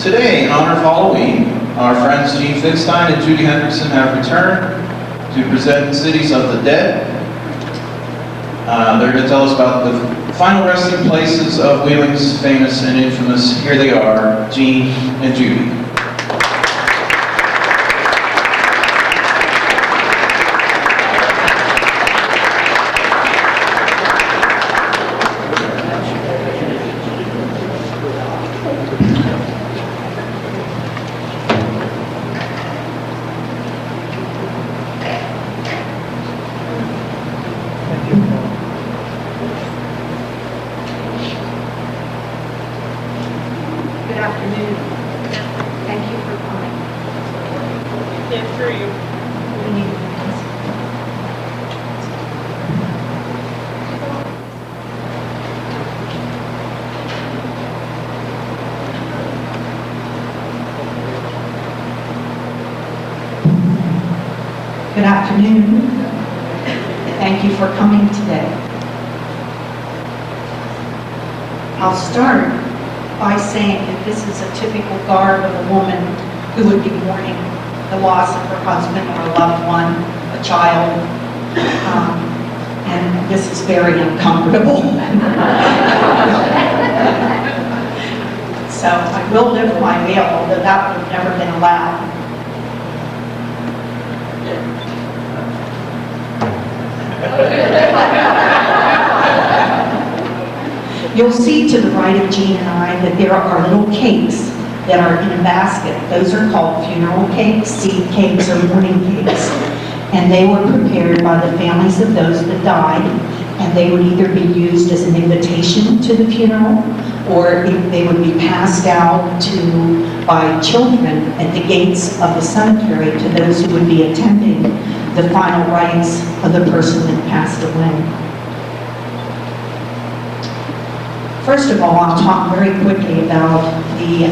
Today, in honor of Halloween, our friends Jeanne Finstein and Judi Hendrickson have returned to present Cities of the Dead. They're going to tell us about the final resting places of Wheeling's famous and infamous. Here they are, Jeanne and Judi. Good afternoon. Thank you for coming. Can't hear you. We need this. Good afternoon. Thank you for coming today. I'll start by saying that this is a typical garb of a woman who would be mourning the loss of her husband or a loved one, a child, and this is very uncomfortable. So I will lift my veil, although that would have never been allowed. You'll see to the right of Jeanne and I that there are little cakes that are in a basket. Those are called funeral cakes, seed cakes, or mourning cakes. And they were prepared by the families of those that died, and they would either be used as an invitation to the funeral, or they would be passed out by children at the gates of the cemetery to those who would be attending the final rites of the person that passed away. First of all, I'll talk very quickly about the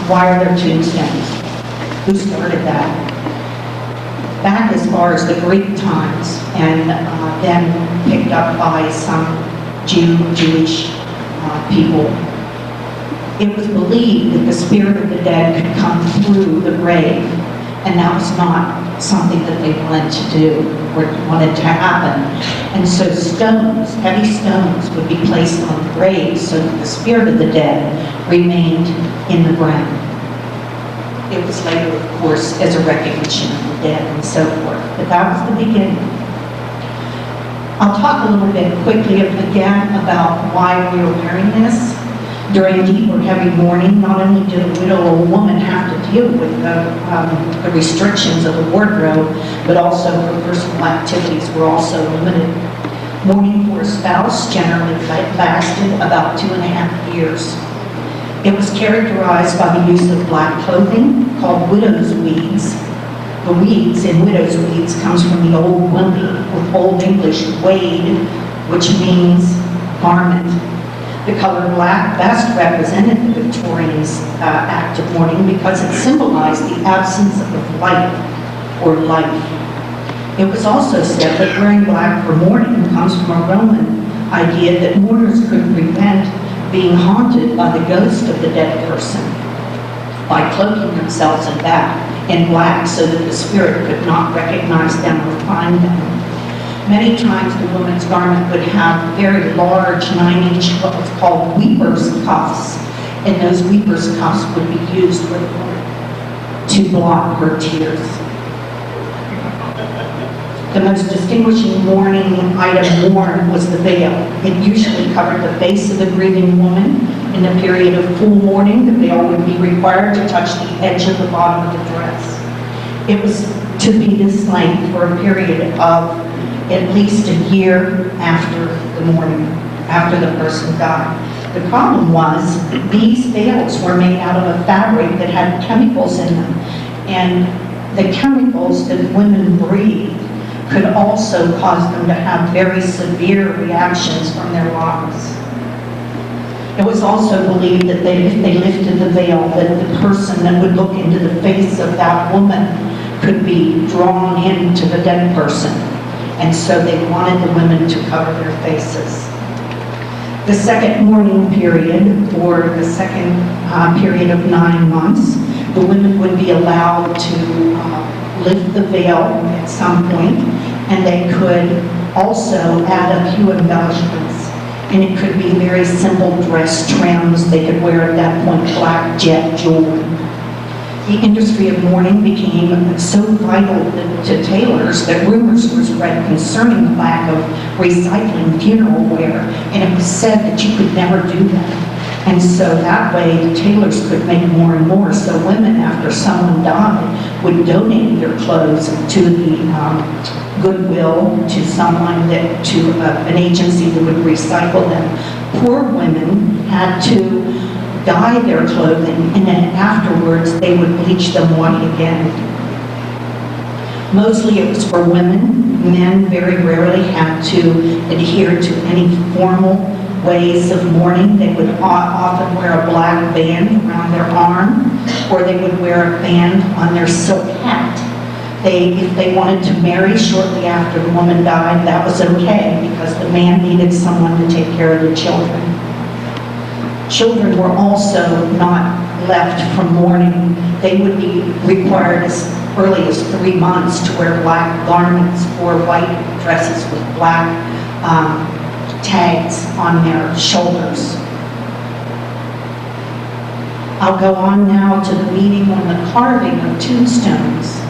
why are there tombstones? Who started that? Back as far as the Greek times, and then picked up by some Jewish people. It was believed that the spirit of the dead could come through the grave, and that was not something that they wanted to do or wanted to happen. And so stones, heavy stones, would be placed on the graves so that the spirit of the dead remained in the ground. It was later, of course, as a recognition of the dead and so forth, but that was the beginning. I'll talk a little bit quickly again about why we are wearing this. During deep or heavy mourning, not only did a widow or woman have to deal with the restrictions of the wardrobe, but also her personal activities were also limited. Mourning for a spouse generally lasted about 2.5 years. It was characterized by the use of black clothing called widow's weeds. The weeds in widow's weeds comes from the old Old English wade, which means garment. The color black best represented the Victorians' act of mourning because it symbolized the absence of light or life. It was also said that wearing black for mourning comes from a Roman idea that mourners could prevent being haunted by the ghost of the dead person by cloaking themselves in black so that the spirit could not recognize them or find them. Many times the woman's garment would have very large 9-inch, what was called weeper's cuffs, and those weeper's cuffs would be used to block her tears. The most distinguishing mourning item worn was the veil. It usually covered the face of the grieving woman. In the period of full mourning, the veil would be required to touch the edge of the bottom of the dress. It was to be this length for a period of at least a year after the mourning, after the person died. The problem was these veils were made out of a fabric that had chemicals in them, and the chemicals that women breathed could also cause them to have very severe reactions from their lungs. It was also believed that if they lifted the veil, that the person that would look into the face of that woman could be drawn into the dead person. And so they wanted the women to cover their faces. The second mourning period, or the second period of 9 months, the women would be allowed to lift the veil at some point, and they could also add a few embellishments. And it could be very simple dress trims. They could wear at that point black jet jewelry. The industry of mourning became so vital to tailors that rumors were spread concerning the lack of recycling funeral wear, and it was said that you could never do that. And so that way the tailors could make more and more. So women, after someone died, would donate their clothes to the Goodwill, to someone that, to an agency that would recycle them. Poor women had to dye their clothing, and then afterwards they would bleach them white again. Mostly it was for women. Men very rarely had to adhere to any formal ways of mourning. They would often wear a black band around their arm, or they would wear a band on their silk hat. If they wanted to marry shortly after the woman died, that was okay, because the man needed someone to take care of the children. Children were also not left from mourning. They would be required as early as 3 months to wear black garments or white dresses with black tags on their shoulders. I'll go on now to the meeting on the carving of tombstones.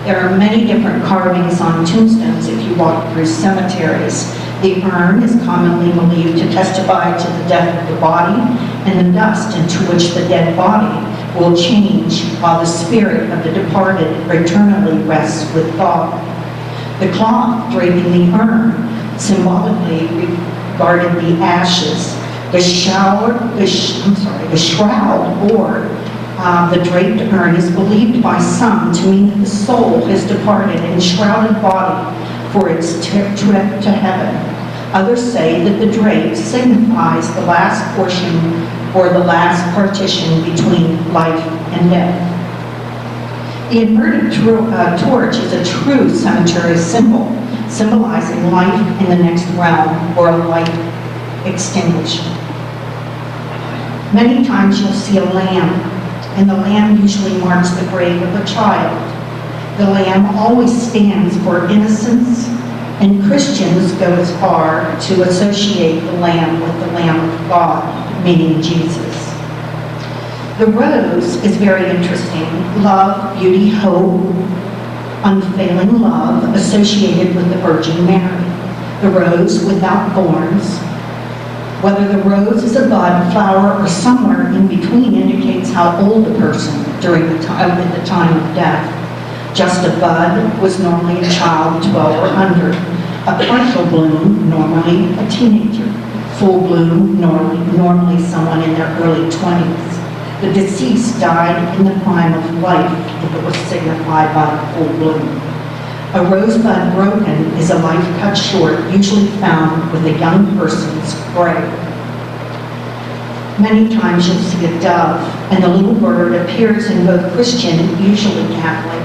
There are many different carvings on tombstones if you walk through cemeteries. The urn is commonly believed to testify to the death of the body and the dust into which the dead body will change while the spirit of the departed eternally rests with God. The cloth draping the urn symbolically regarded the ashes. The shroud or the draped urn is believed by some to mean that the soul has departed in shrouded body for its trip to heaven. Others say that the drape signifies the last portion or the last partition between life and death. The inverted torch is a true cemetery symbol, symbolizing life in the next realm or a light extinguishment. Many times you'll see a lamb, and the lamb usually marks the grave of a child. The lamb always stands for innocence, and Christians go as far to associate the lamb with the Lamb of God, meaning Jesus. The rose is very interesting. Love, beauty, hope, unfailing love associated with the Virgin Mary. The rose without thorns. Whether the rose is a bud, flower, or somewhere in between indicates how old a person during the time of death. Just a bud was normally a child 12 or under. A partial bloom, normally a teenager. Full bloom, normally someone in their early 20s. The deceased died in the prime of life if it was signified by a full bloom. A rosebud broken is a life cut short, usually found with a young person's grave. Many times you'll see a dove, and the little bird appears in both Christian, usually Catholic,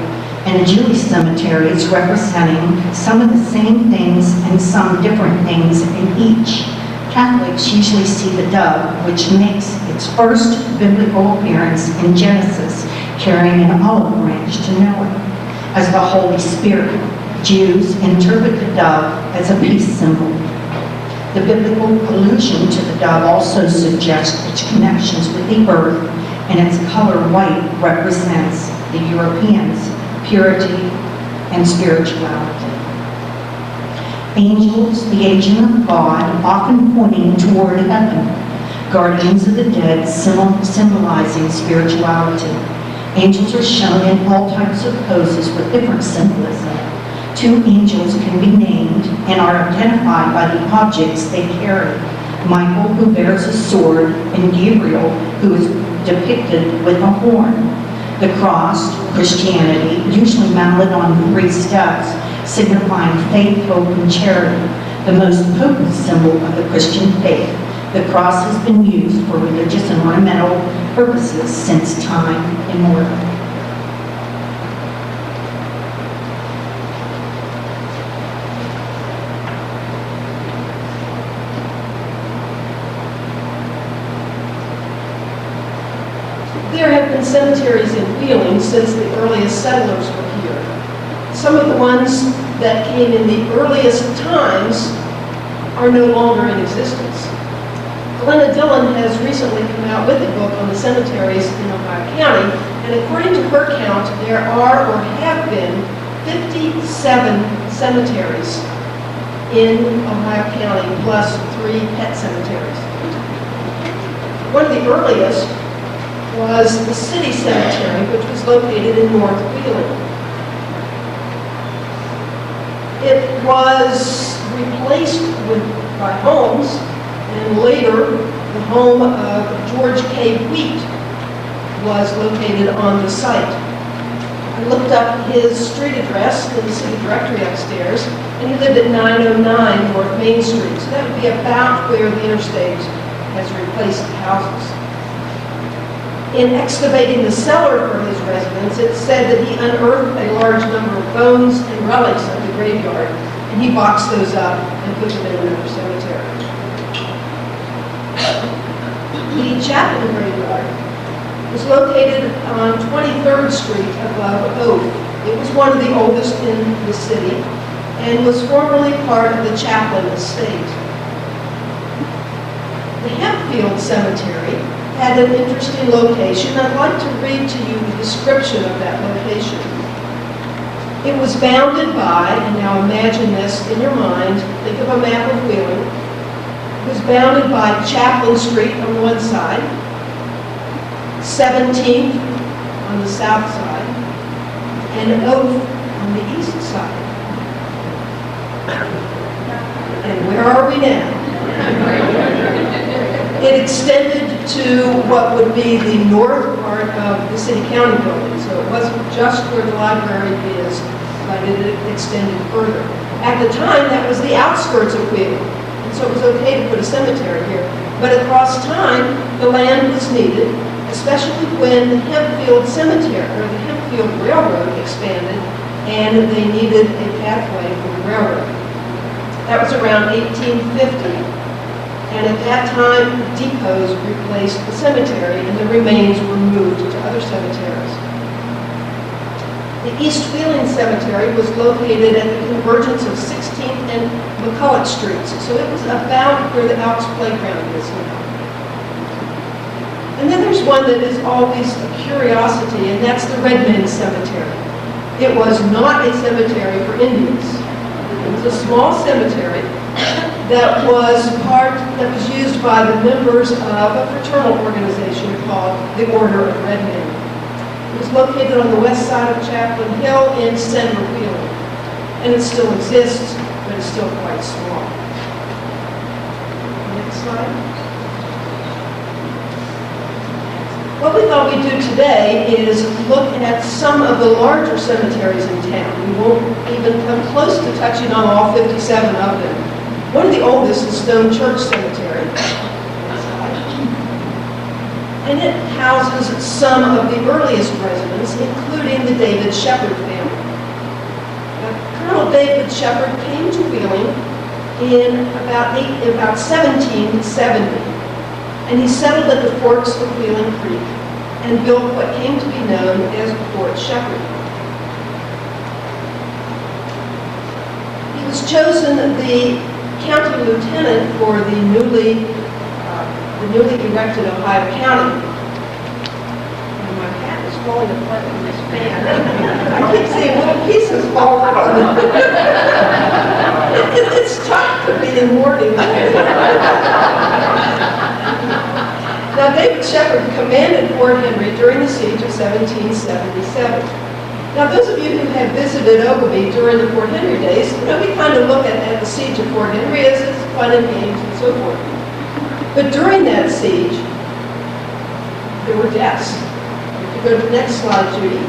and Jewish cemeteries, representing some of the same things and some different things in each. Catholics usually see the dove, which makes its first biblical appearance in Genesis, carrying an olive branch to Noah, as the Holy Spirit. Jews interpret the dove as a peace symbol. The biblical allusion to the dove also suggests its connections with the earth, and its color white represents the Europeans' purity and spirituality. Angels, the agent of God, often pointing toward heaven. Guardians of the dead, symbolizing spirituality. Angels are shown in all types of poses with different symbolism. 2 angels can be named and are identified by the objects they carry. Michael, who bears a sword, and Gabriel, who is depicted with a horn. The cross, Christianity, usually mounted on 3 steps, signifying faith, hope, and charity, the most potent symbol of the Christian faith. The cross has been used for religious and ornamental purposes since time immemorial. been cemeteries in Wheeling since the earliest settlers were here. Some of the ones that came in the earliest times are no longer in existence. Glenna Dillon has recently come out with a book on the cemeteries in Ohio County, and according to her count, there are or have been 57 cemeteries in Ohio County, plus 3 pet cemeteries. One of the earliest was the City Cemetery, which was located in North Wheeling. It was replaced by homes, and later the home of George K. Wheat was located on the site. I looked up his street address in the city directory upstairs, and he lived at 909 North Main Street. So that would be about where the interstate has replaced the houses. In excavating the cellar for his residence, it said that he unearthed a large number of bones and relics of the graveyard, and he boxed those up and put them in another cemetery. The Chapman graveyard was located on 23rd Street above Oak. It was one of the oldest in the city and was formerly part of the Chapman estate. The Hempfield Cemetery had an interesting location. I'd like to read to you the description of that location. It was bounded by, and now imagine this in your mind, think of a map of Wheeling. It was bounded by Chaplain Street on the one side, 17th on the south side, and Oak on the east side. And where are we now? It extended to what would be the north part of the city-county building, so it wasn't just where the library is, but it extended further. At the time, that was the outskirts of Wheeling, and so it was okay to put a cemetery here. But across time, the land was needed, especially when the Hempfield Cemetery, or the Hempfield Railroad expanded, and they needed a pathway for the railroad. That was around 1850. And at that time, depots replaced the cemetery, and the remains were moved to other cemeteries. The East Wheeling Cemetery was located at the convergence of 16th and McCulloch Streets, so it was about where the Elks Playground is now. And then there's one that is always a curiosity, and that's the Redmen Cemetery. It was not a cemetery for Indians. It was a small cemetery that was used by the members of a fraternal organization called the Order of Red Men. It was located on the west side of Chaplain Hill in center Wheeling, and it still exists, but it's still quite small. Next slide. What we thought we'd do today is look at some of the larger cemeteries in town. We won't even come close to touching on all 57 of them. One of the oldest is Stone Church Cemetery, and it houses some of the earliest residents, including the David Shepherd family. Now, Colonel David Shepherd came to Wheeling in about 1770, and he settled at the forks of Wheeling Creek and built what came to be known as Fort Shepherd. He was chosen the county lieutenant for the newly erected Ohio County. And my hat is falling apart from this fan. I keep seeing little pieces fall out. It's tough to be in mourning. Now, David Shepherd commanded Fort Henry during the siege of 1777. Now, those of you who have visited Ogilvie during the Fort Henry days, we kind of look at the siege of Fort Henry as it's fun and games and so forth. But during that siege, there were deaths. If you go to the next slide, Judi,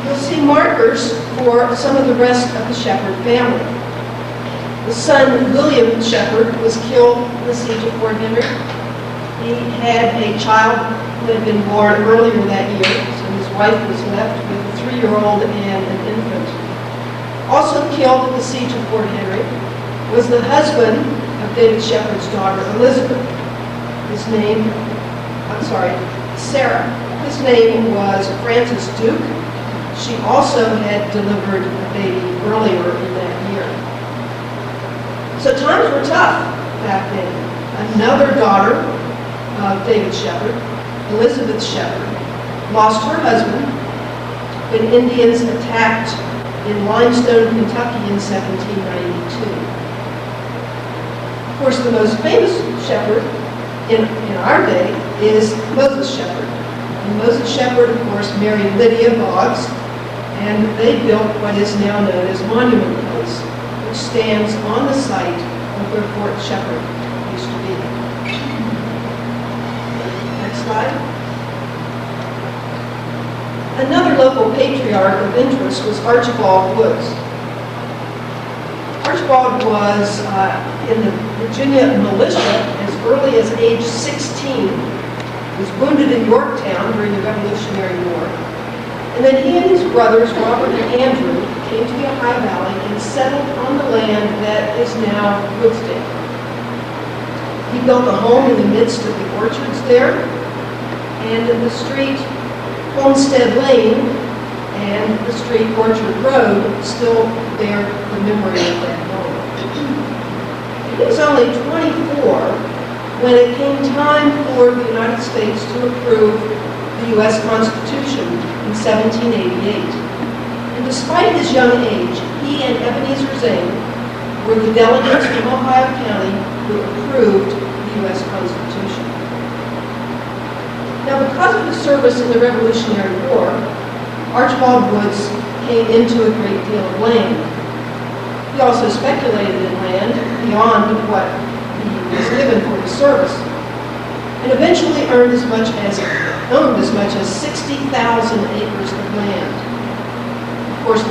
you'll see markers for some of the rest of the Shepherd family. The son, William Shepherd, was killed in the siege of Fort Henry. He had a child who had been born earlier that year, so his wife was left with a 3-year-old and an infant. Also killed at the siege of Fort Henry was the husband of David Shepherd's daughter, Elizabeth. Sarah. His name was Frances Duke. She also had delivered a baby earlier in that year. So times were tough back then. Another daughter of David Shepherd, Elizabeth Shepherd, lost her husband when Indians attacked in Limestone, Kentucky in 1792. Of course, the most famous shepherd in our day is Moses Shepherd. And Moses Shepherd, of course, married Lydia Boggs, and they built what is now known as Monument Place, which stands on the site of where Fort Shepherd used to be. Next slide. Another local patriarch of interest was Archibald Woods. Archibald was in the Virginia militia as early as age 16. He was wounded in Yorktown during the Revolutionary War. And then he and his brothers, Robert and Andrew, came to the Ohio Valley and settled on the land that is now Woodsdale. He built a home in the midst of the orchards there, and in the street Homestead Lane and the street Orchard Road still bear the memory of that home. He was only 24 when it came time for the United States to approve the U.S. Constitution in 1788. And despite his young age, he and Ebenezer Zane were the delegates from Ohio County who approved the U.S. Constitution. Now, because of his service in the Revolutionary War, Archibald Woods came into a great deal of land. He also speculated in land beyond what he was given for his service, and eventually owned as much as 60,000 acres of land. Of course,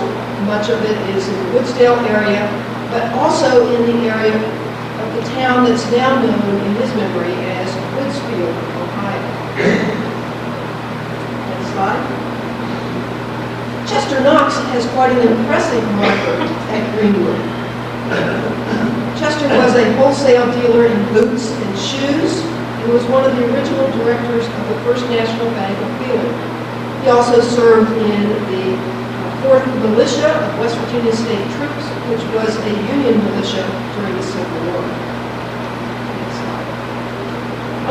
much of it is in the Woodsdale area, but also in the area of the town that's now known in his memory as Woodsfield, Ohio. Next slide. Chester Knox has quite an impressive marker at Greenwood. Chester was a wholesale dealer in boots and shoes and was one of the original directors of the First National Bank of Wheeling. He also served in the 4th Militia of West Virginia State Troops, which was a Union militia during the Civil War. Next slide.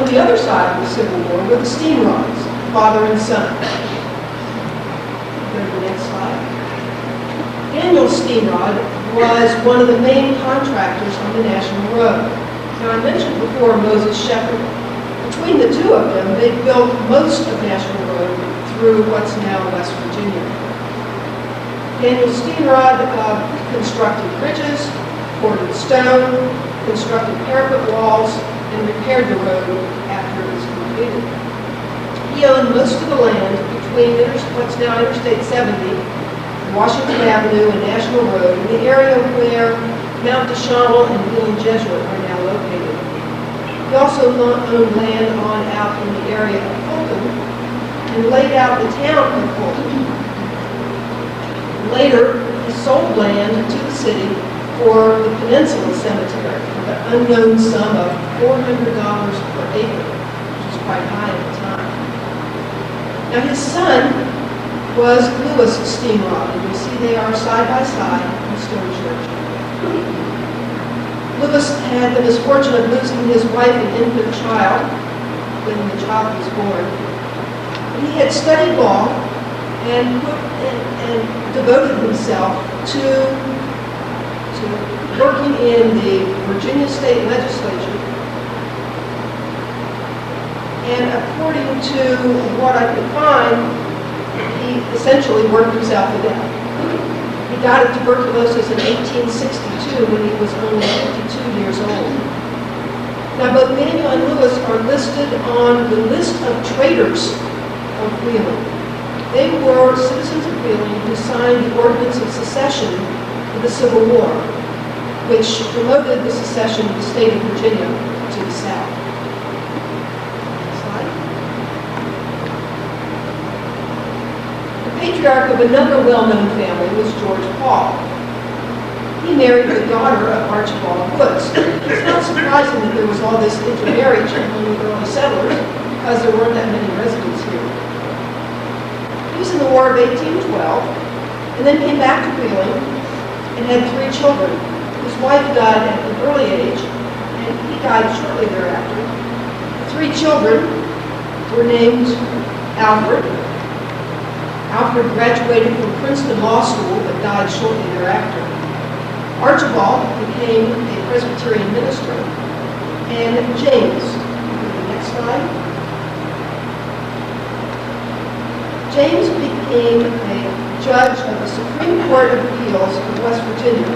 On the other side of the Civil War were the Steamrods, father and son. Go to the next slide. Daniel Steamrod was one of the main contractors on the National Road. Now, I mentioned before Moses Shepherd. Between the two of them, they built most of National Road through what's now West Virginia. Daniel Steamrod constructed bridges, poured stone, constructed parapet walls, and repaired the road after it was completed. He owned most of the land between what's now Interstate 70, Washington Avenue, and National Road, in the area where Mount Deschanel and Wheeling Jesuit are now located. He also owned land on out in the area of Fulton and laid out the town of Fulton. Later, he sold land to the city for the Peninsula Cemetery for the unknown sum of $400 per acre, which was quite high at the time. Now, his son was Lewis Steamrod, and you see they are side by side in Stone Church. Lewis had the misfortune of losing his wife and infant child when the child was born. He had studied law and devoted himself to working in the Virginia State Legislature. And according to what I could find, he essentially worked himself to death. He died of tuberculosis in 1862 when he was only 52 years old. Now, both Daniel and Lewis are listed on the list of traitors of Wheeling. They were citizens of Wheeling who signed the Ordinance of Secession for the Civil War, which promoted the secession of the state of Virginia to the south. Next slide. The patriarch of another well-known family was George Paul. He married the daughter of Archibald Woods. It's not surprising that there was all this intermarriage among the early settlers because there weren't that many residents here. was in the War of 1812, and then came back to Wheeling and had 3 children. His wife died at an early age, and he died shortly thereafter. The 3 children were named Alfred. Alfred graduated from Princeton Law School, but died shortly thereafter. Archibald became a Presbyterian minister, and James, the next slide. James became a judge of the Supreme Court of Appeals of West Virginia.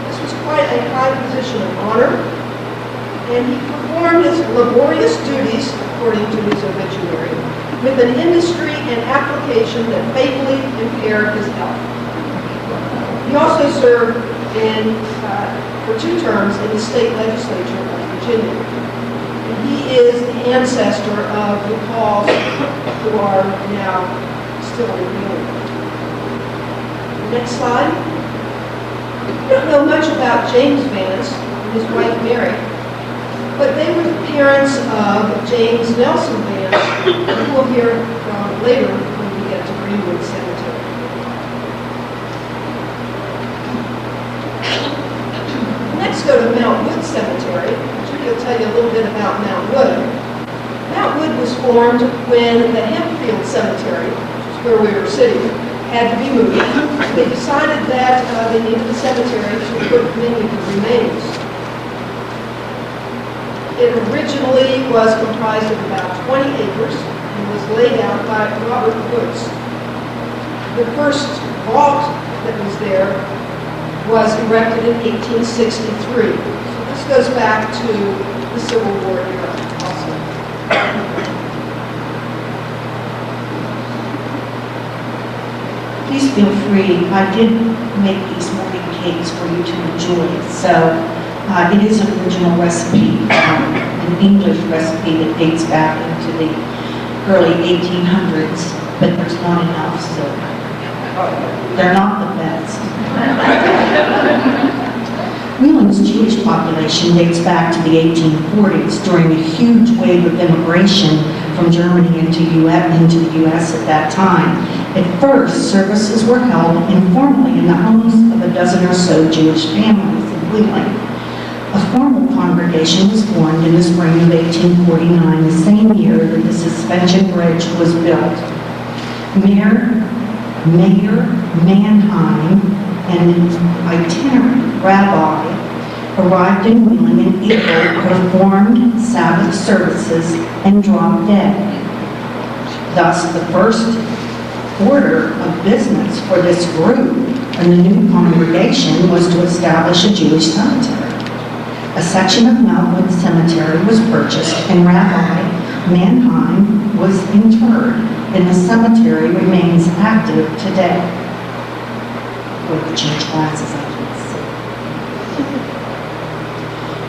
This was quite a high position of honor, and he performed his laborious duties, according to his obituary, with an industry and application that fatally impaired his health. He also served for 2 terms in the state legislature of Virginia. And he is the ancestor of the Pauls who are now still in Wheeling. Next slide. We don't know much about James Vance and his wife Mary, but they were the parents of James Nelson Vance, who we'll hear from later when we get to Greenwood Cemetery. Let's go to Mount Wood Cemetery. Judi will tell you a little bit about Mount Wood. Mount Wood was formed when the Hempfield Cemetery, which is where we were sitting, had to be moved. They decided that they needed a cemetery to put many of the remains. It originally was comprised of about 20 acres and was laid out by Robert Woods. The first vault that was there was erected in 1863. So this goes back to the Civil War era also. Please feel free. I did make these morning cakes for you to enjoy. So it is an original recipe, an English recipe that dates back into the early 1800s, but there's not enough, so they're not the best. Wheeling's Jewish population dates back to the 1840s during a huge wave of immigration from Germany into the U.S. at that time. At first, services were held informally in the homes of a dozen or so Jewish families in Wheeling. A formal congregation was formed in the spring of 1849, the same year that the suspension bridge was built. Mayor Mannheim and an itinerant rabbi arrived in Wheeling in April, performed Sabbath services, and dropped dead. Thus, the first order of business for this group and the new congregation was to establish a Jewish cemetery. A section of Mount Wood Cemetery was purchased, and Rabbi Mannheim was interred, and the cemetery remains active today. We'll change glasses, I can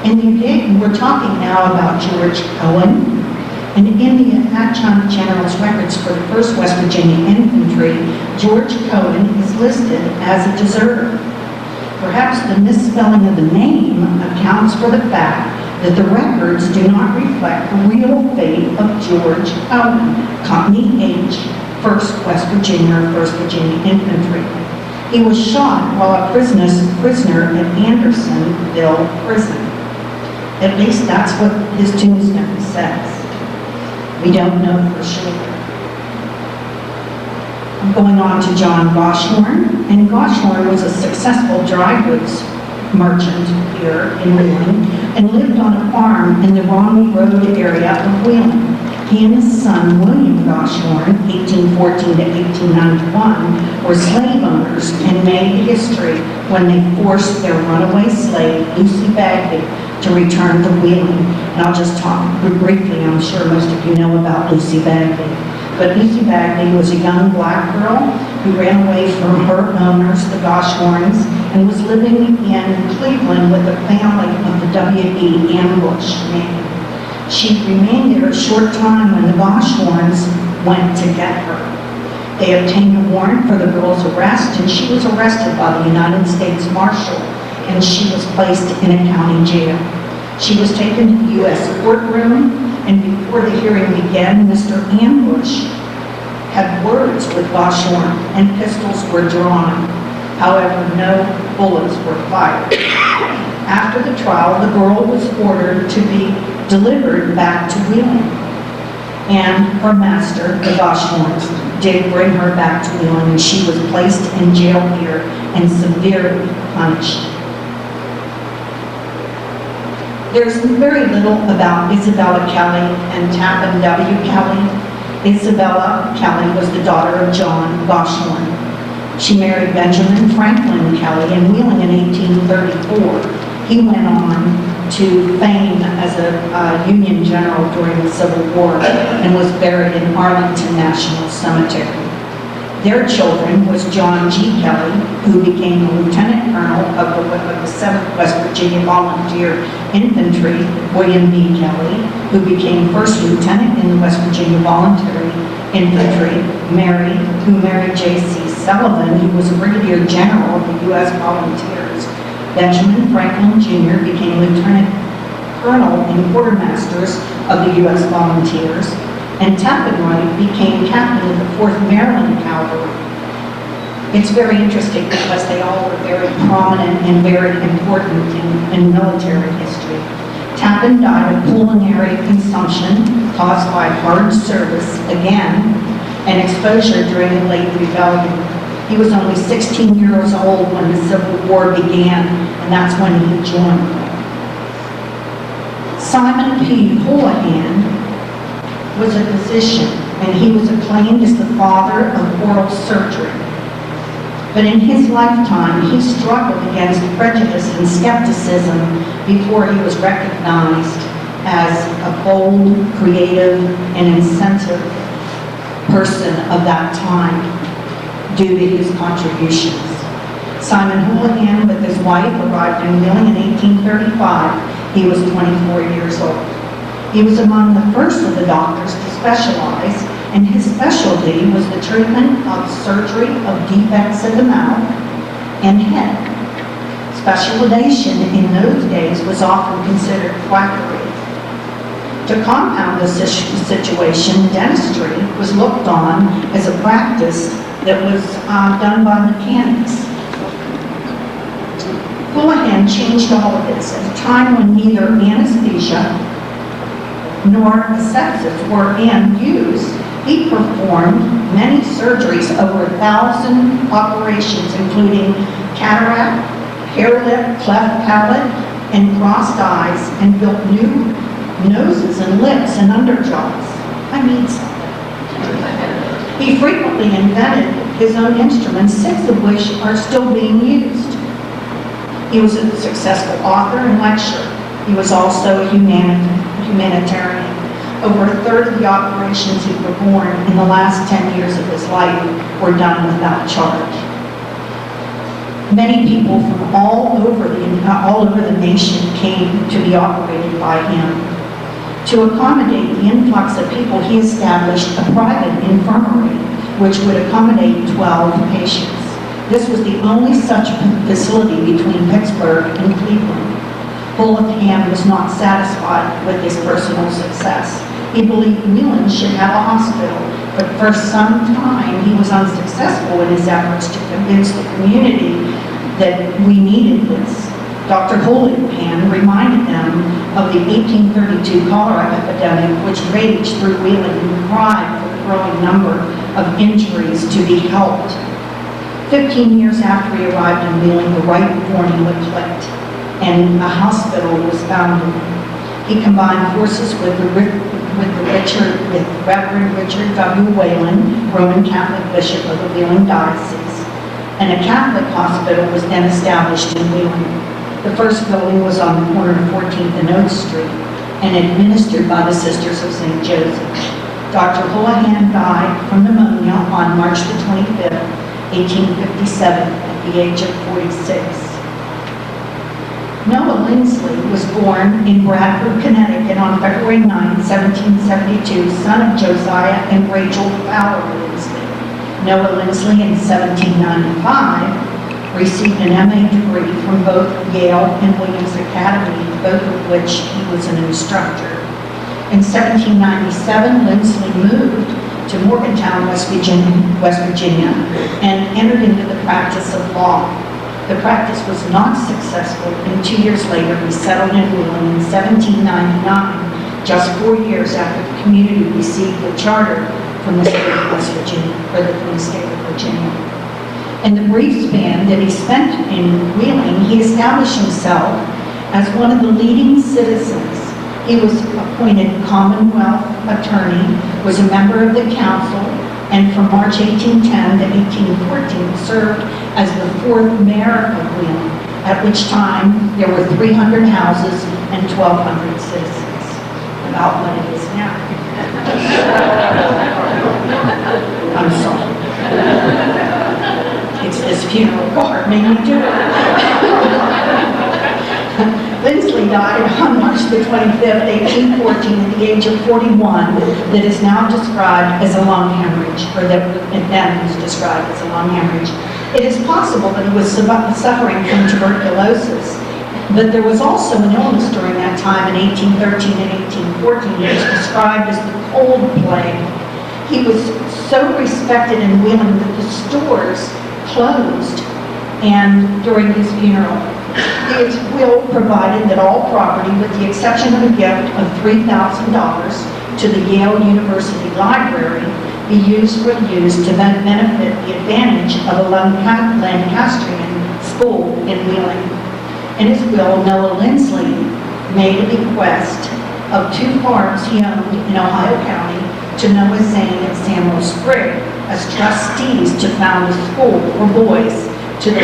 see. And we're talking now about George Cohen. And in the Adjutant General's records for the 1st West Virginia Infantry, George Cohen is listed as a deserter. Perhaps the misspelling of the name accounts for the fact that the records do not reflect the real fate of George Cohen, Company H, 1st West Virginia, 1st Virginia Infantry. He was shot while a prisoner at Andersonville Prison. At least that's what his tombstone says. We don't know for sure. I'm going on to John Goshorn, and Goshorn was a successful dry goods merchant here in Wheeling and lived on a farm in the Romney Road area of Wheeling. He and his son, William Goshorn, 1814 to 1891, were slave owners and made history when they forced their runaway slave, Lucy Bagley, to return to Wheeling. And I'll just talk briefly, I'm sure most of you know about Lucy Bagley. But Lucy Bagley was a young black girl who ran away from her owners, the Goshorns, and was living in Cleveland with the family of the W.E. Ambush man. She remained there a short time when the Goshorns went to get her. They obtained a warrant for the girl's arrest, and she was arrested by the United States Marshal, and she was placed in a county jail. She was taken to the U.S. courtroom, and before the hearing began, Mr. Ambush had words with Goshorn and pistols were drawn. However, no bullets were fired. After the trial, the girl was ordered to be delivered back to Wheeling. And her master, the Goshorns, did bring her back to Wheeling, and she was placed in jail here and severely punished. There's very little about Isabella Kelly and Tappan W. Kelly. Isabella Kelly was the daughter of John Goshorn. She married Benjamin Franklin Kelly in Wheeling in 1834. He went on to fame as a Union general during the Civil War and was buried in Arlington National Cemetery. Their children was John G. Kelly, who became a lieutenant colonel of the 7th West Virginia Volunteer Infantry, William B. Kelly, who became first lieutenant in the West Virginia Voluntary Infantry, Mary, who married J.C. Sullivan, who was a brigadier general of the U.S. Volunteers. Benjamin Franklin Jr. became lieutenant colonel and quartermasters of the U.S. Volunteers, and Tappan Wright became captain of the 4th Maryland Calvary. It's very interesting because they all were very prominent and very important in military history. Tappan died of pulmonary consumption caused by hard service again and exposure during the late rebellion. He was only 16 years old when the Civil War began, and that's when he joined. Simon P. Houlihan was a physician, and he was acclaimed as the father of oral surgery. But in his lifetime, he struggled against prejudice and skepticism before he was recognized as a bold, creative, and incentive person of that time due to his contributions. Simon Houlihan, with his wife, arrived in Wheeling in 1835. He was 24 years old. He was among the first of the doctors to specialize, and his specialty was the treatment of surgery of defects in the mouth and head. Specialization in those days was often considered quackery. To compound the situation, dentistry was looked on as a practice that was done by mechanics. Houlihan changed all of this at a time when neither anesthesia nor asepsis were in use. He performed many surgeries, over 1,000 operations, including cataract, hair lip, cleft palate, and crossed eyes, and built new noses and lips and underjaws. I mean something. He frequently invented his own instruments, 6 of which are still being used. He was a successful author and lecturer. He was also a humanitarian. Over a third of the operations he performed in the last 10 years of his life were done without charge. Many people from all over the nation came to be operated by him. To accommodate the influx of people, he established a private infirmary which would accommodate 12 patients. This was the only such facility between Pittsburgh and Cleveland. Houlihan was not satisfied with his personal success. He believed Wheeling should have a hospital, but for some time he was unsuccessful in his efforts to convince the community that we needed this. Dr. Houlihan reminded them of the 1832 cholera epidemic which raged through Wheeling and cried for the growing number of injuries to be helped. 15 years after he arrived in Wheeling, the right formula clicked, and a hospital was founded. He combined forces with Reverend Richard W. Whalen, Roman Catholic Bishop of the Wheeling Diocese, and a Catholic hospital was then established in Wheeling. The first building was on the corner of 14th and Oak Street and administered by the Sisters of St. Joseph. Dr. Houlihan died from pneumonia on March the 25th, 1857, at the age of 46. Noah Lindsley was born in Bradford, Connecticut on February 9, 1772, son of Josiah and Rachel Fowler Lindsley. Noah Lindsley in 1795 received an MA degree from both Yale and Williams Academy, both of which he was an instructor. In 1797, Lindsley moved to Morgantown, West Virginia, and entered into the practice of law. The practice was not successful, and 2 years later he settled in Wheeling in 1799, just 4 years after the community received the charter from the state of West Virginia, or from the state of Virginia. In the brief span that he spent in Wheeling, he established himself as one of the leading citizens. He was appointed Commonwealth Attorney, was a member of the council, and from March 1810 to 1814 served as the 4th mayor of Wheeling, at which time there were 300 houses and 1,200 citizens, about what it is now. I'm sorry. It's this funeral card made me do it. Lindsley died on March the 25th, 1814, at the age of 41, that is now described as a lung hemorrhage, or that then was described as a lung hemorrhage. It is possible that he was suffering from tuberculosis, but there was also an illness during that time in 1813 and 1814 that is described as the cold plague. He was so respected in Wheeling that the stores closed and during his funeral. His will provided that all property, with the exception of a gift of $3,000 to the Yale University Library, be used for use to benefit the advantage of a Lancastrian school in Wheeling. In his will, Noah Lindsley made a bequest of 2 farms he owned in Ohio County to Noah Zane and Samuel Sprigg as trustees to found a school for boys to the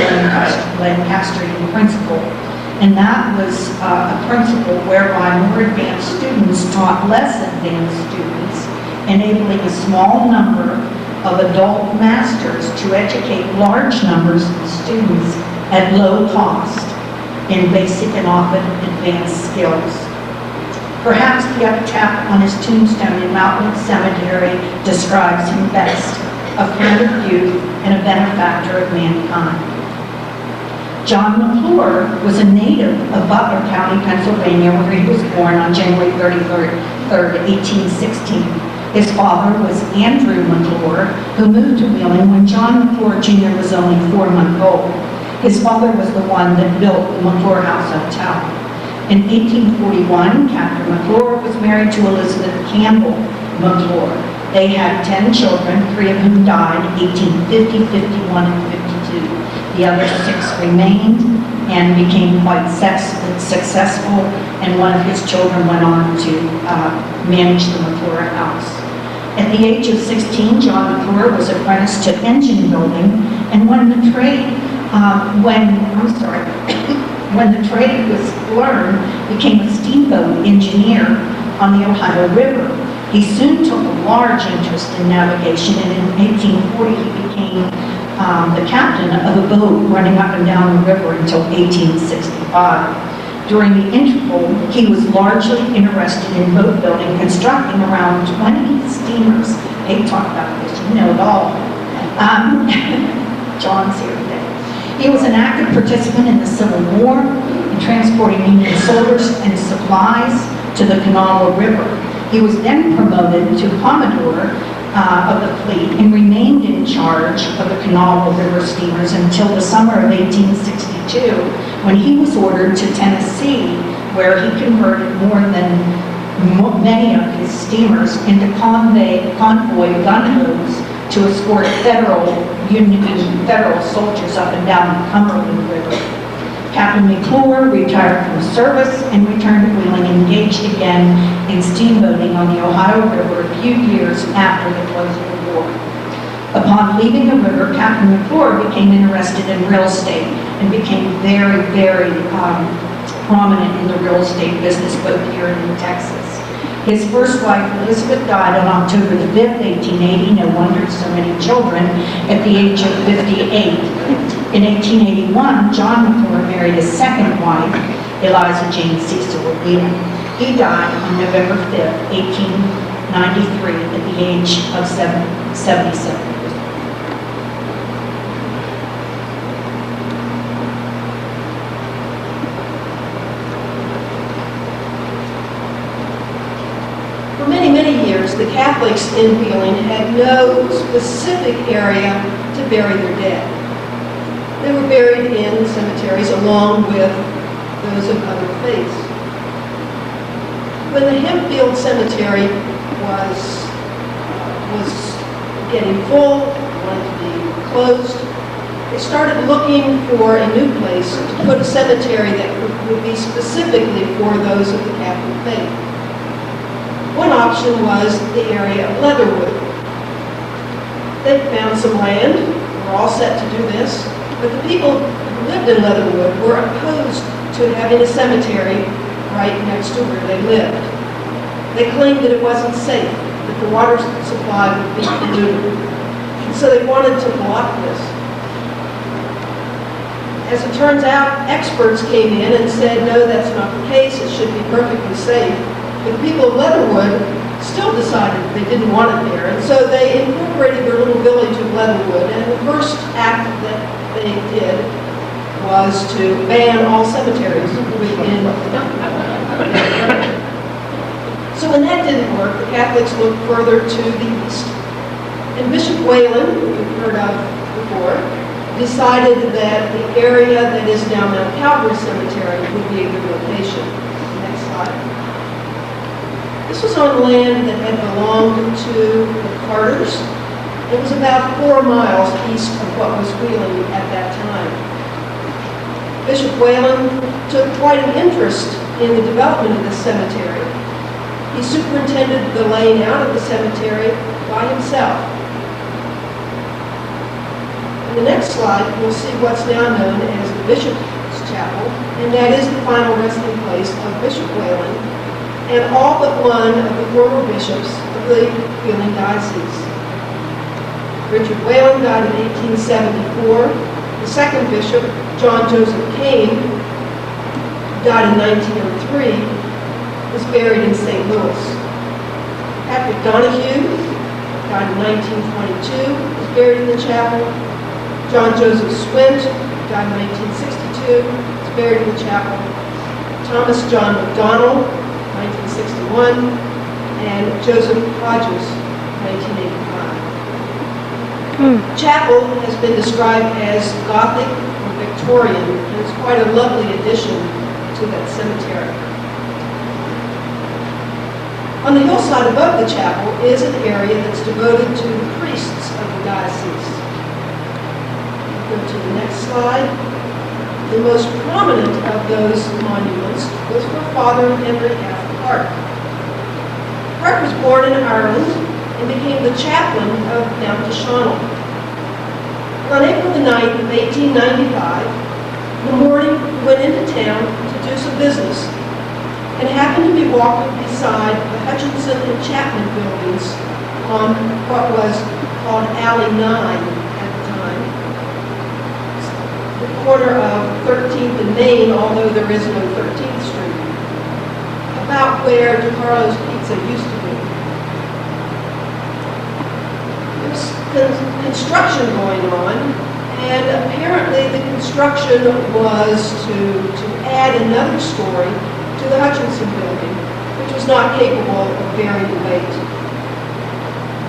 Lancastrian principle. And that was a principle whereby more advanced students taught less advanced students, enabling a small number of adult masters to educate large numbers of students at low cost in basic and often advanced skills. Perhaps the epitaph on his tombstone in Wheeling Cemetery describes him best: a friend of youth and a benefactor of mankind. John McClure was a native of Butler County, Pennsylvania, where he was born on January 33rd, 1816. His father was Andrew McClure, who moved to Wheeling when John McClure Jr. was only 4 months old. His father was the one that built the McClure House Hotel. In 1841, Captain McClure was married to Elizabeth Campbell McClure. They had 10 children, 3 of whom died in 1850, 51, and 52. The other 6 remained and became quite successful, and one of his children went on to manage the McClure House. At the age of 16, John McClure was apprenticed to engine building, and when the trade was learned, became a steamboat engineer on the Ohio River. He soon took a large interest in navigation, and in 1840 he became the captain of a boat running up and down the river until 1865. During the interval, he was largely interested in boat building, constructing around 20 steamers. They talk about this, you know it all. John's here today. He was an active participant in the Civil War, in transporting Union soldiers and supplies to the Kanawha River. He was then promoted to Commodore of the fleet and remained in charge of the Kanawha River steamers until the summer of 1862, when he was ordered to Tennessee, where he converted many of his steamers into convoy gunboats to escort federal soldiers up and down the Cumberland River. Captain McClure retired from service and returned to Wheeling, engaged again in steamboating on the Ohio River a few years after the close of the war. Upon leaving the river, Captain McClure became interested in real estate and became very, very prominent in the real estate business both here and in Texas. His first wife, Elizabeth, died on October the 5th, 1880. No wonder so many children at the age of 58. In 1881, John McClure married his second wife, Eliza Jane Cecil of Wheeling. He died on November 5th, 1893, at the age of 77. For many, many years, the Catholics in Wheeling had no specific area to bury their dead. They were buried in cemeteries along with those of other faiths. When the Hempfield Cemetery was getting full, wanted to be closed, they started looking for a new place to put a cemetery that would be specifically for those of the Catholic faith. One option was the area of Leatherwood. They found some land, were all set to do this, but the people who lived in Leatherwood were opposed to having a cemetery right next to where they lived. They claimed that it wasn't safe, that the water supply would be polluted, and so they wanted to block this. As it turns out, experts came in and said, no, that's not the case, it should be perfectly safe. But the people of Leatherwood still decided they didn't want it there, and so they incorporated their little village of Leatherwood, and the first act that they did was to ban all cemeteries within. So when that didn't work, the Catholics looked further to the east. And Bishop Wheeling, who we've heard of before, decided that the area that is now Mount Calvary Cemetery would be a good location. Next slide. This was on land that had belonged to the Carters. It was about 4 miles east of what was Wheeling at that time. Bishop Wheeling took quite an interest in the development of this cemetery. He superintended the laying out of the cemetery by himself. In the next slide, you'll see what's now known as the Bishop's Chapel, and that is the final resting place of Bishop Wheeling and all but one of the former bishops of the Wheeling Diocese. Richard Wheeling died in 1874. The second bishop, John Joseph Kane, died in 1903, was buried in St. Louis. Patrick Donahue died in 1922, was buried in the chapel. John Joseph Swint died in 1962, was buried in the chapel. Thomas John McDonald, 1961, and Joseph Hodges, 1985. The chapel has been described as Gothic or Victorian, and it's quite a lovely addition to that cemetery. On the hillside above the chapel is an area that's devoted to the priests of the diocese. Go to the next slide. The most prominent of those monuments was for Father Henry F. Hart. Hart was born in Ireland and became the chaplain of Mount Deshawnell. On April the 9th of 1895, in the morning he went into town to do some business and happened to be walking beside the Hutchinson and Chapman buildings on what was called Alley 9 at the time. The corner of 13th and Main, although there is no 13th Street, about where DeCarlo's Pizza used to be. There was construction going on, and apparently the construction was to add another story to the Hutchinson building, which was not capable of bearing the weight.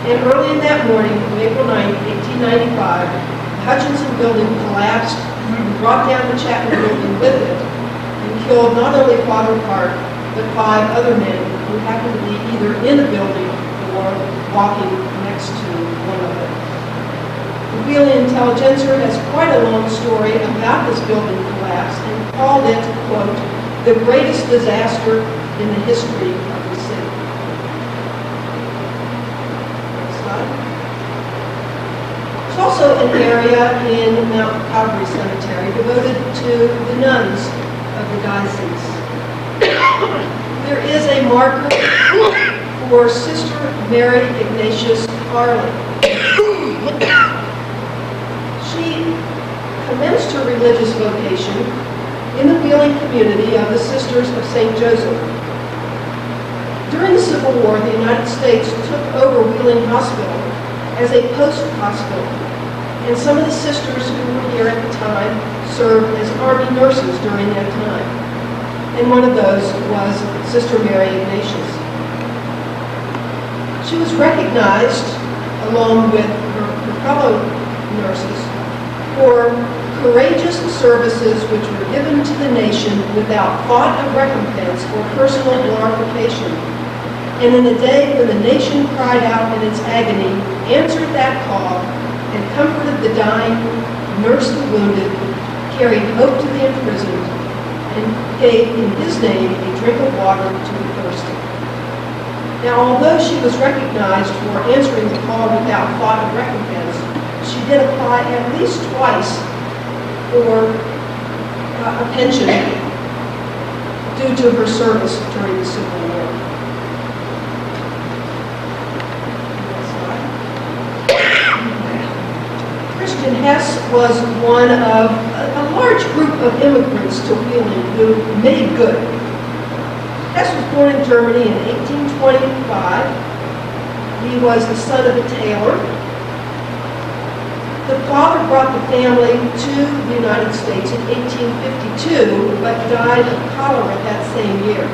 And early in that morning, on April 9, 1895, the Hutchinson building collapsed and brought down the Chapman building with it, and killed not only Father Hart, but 5 other men who happened to be either in the building or walking next to one of them. The Wheeling Intelligencer has quite a long story about this building collapse and called it, quote, the greatest disaster in the history of the city. Next slide. There's also an area in Mount Calvary Cemetery devoted to the nuns of the diocese. There is a marker for Sister Mary Ignatius Farley. She commenced her religious vocation in the Wheeling community of the Sisters of St. Joseph. During the Civil War, the United States took over Wheeling Hospital as a post hospital, and some of the sisters who were here at the time served as Army nurses during that time. And one of those was Sister Mary Ignatius. She was recognized, along with her fellow nurses, for courageous services which were given to the nation without thought of recompense or personal glorification. And in a day when the nation cried out in its agony, answered that call, and comforted the dying, nursed the wounded, carried hope to the imprisoned, and gave in his name a drink of water to the thirsty. Now, although she was recognized for answering the call without thought of recompense, she did apply at least twice for a pension due to her service during the Civil War. Christian Hess was one of a large group of immigrants to Wheeling who made good. Hess was born in Germany in 1825. He was the son of a tailor. The father brought the family to the United States in 1852, but died of cholera that same year.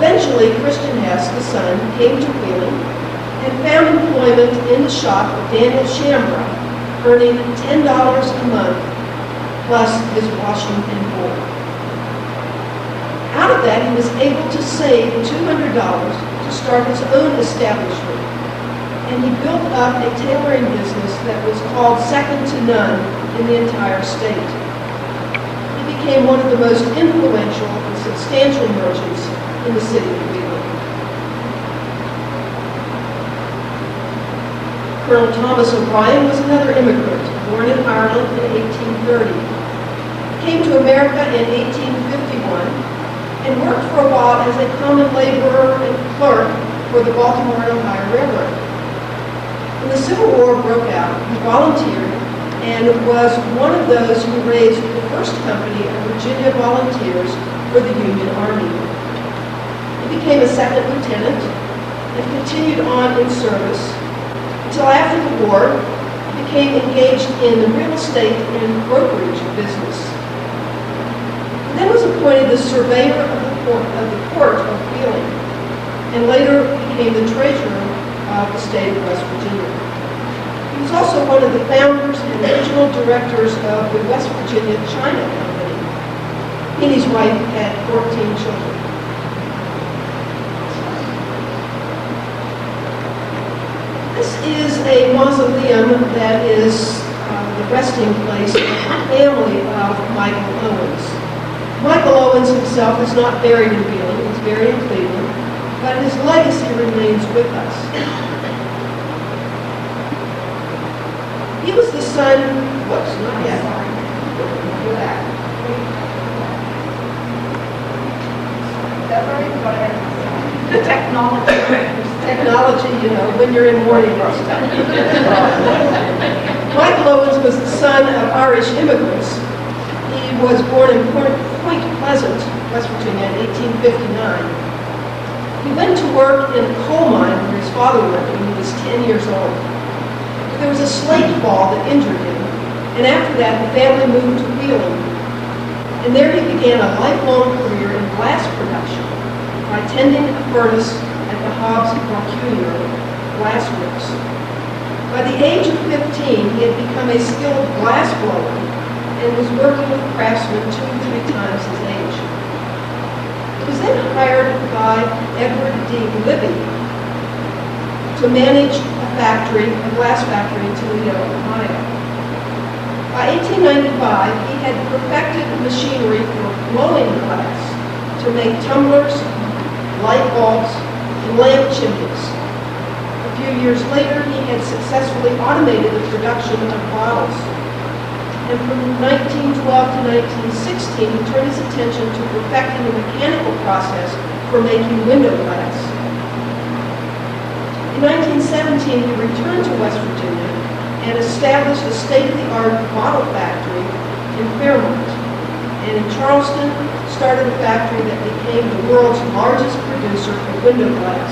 Eventually, Christian Hess, the son, came to Wheeling and found employment in the shop of Daniel Shambra, earning $10 a month plus his washing and board. Out of that, he was able to save $200 to start his own establishment, and he built up a tailoring business that was called second to none in the entire state. He became one of the most influential and substantial merchants in the city of Wheeling. Colonel Thomas O'Brien was another immigrant, born in Ireland in 1830. He came to America in 1851 and worked for a while as a common laborer and clerk for the Baltimore and Ohio Railroad. When the Civil War broke out, he volunteered and was one of those who raised the first company of Virginia volunteers for the Union Army. He became a second lieutenant and continued on in service until after the war, he became engaged in the real estate and brokerage business. He then was appointed the surveyor of the port of Wheeling, and later became the treasurer of the state of West Virginia. He was also one of the founders and original directors of the West Virginia China Company. He and his wife had 14 children. This is a mausoleum that is the resting place of the family of Michael Owens. Michael Owens himself is not buried in Wheeling, he's buried in Cleveland, but his legacy remains with us. He was the son, whoops, not yet. Go back. Technology, you know, when you're in mourning and stuff. Michael Owens was the son of Irish immigrants. He was born in Point Pleasant, West Virginia in 1859. He went to work in a coal mine where his father worked when he was 10 years old. There was a slate fall that injured him, and after that the family moved to Wheeling. And there he began a lifelong career in glass production by tending a furnace at the Hobbs Mercurial Glass Works. By the age of 15, he had become a skilled glass blower and was working with craftsmen 2 or 3 times his age. He was then hired by Edward D. Libby to manage a glass factory in Toledo, Ohio. By 1895, he had perfected machinery for blowing glass to make tumblers, light bulbs, and lamp chimneys. A few years later, he had successfully automated the production of bottles. And from 1912 to 1916, he turned his attention to perfecting the mechanical process for making window glass. In 1917, he returned to West Virginia and established a state-of-the-art bottle factory in Fairmont. And in Charleston, started a factory that became the world's largest producer of window glass.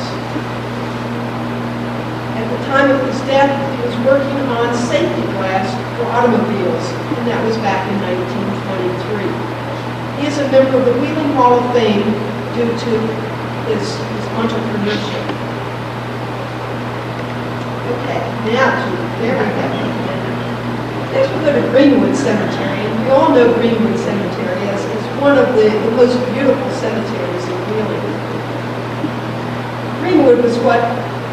At the time of his death, he was working on safety glass for automobiles, and that was back in 1923. He is a member of the Wheeling Hall of Fame due to his entrepreneurship. Okay, now, there we go. Next we go to Greenwood Cemetery, and we all know Greenwood Cemetery as one of the most beautiful cemeteries in Wheeling. Greenwood was what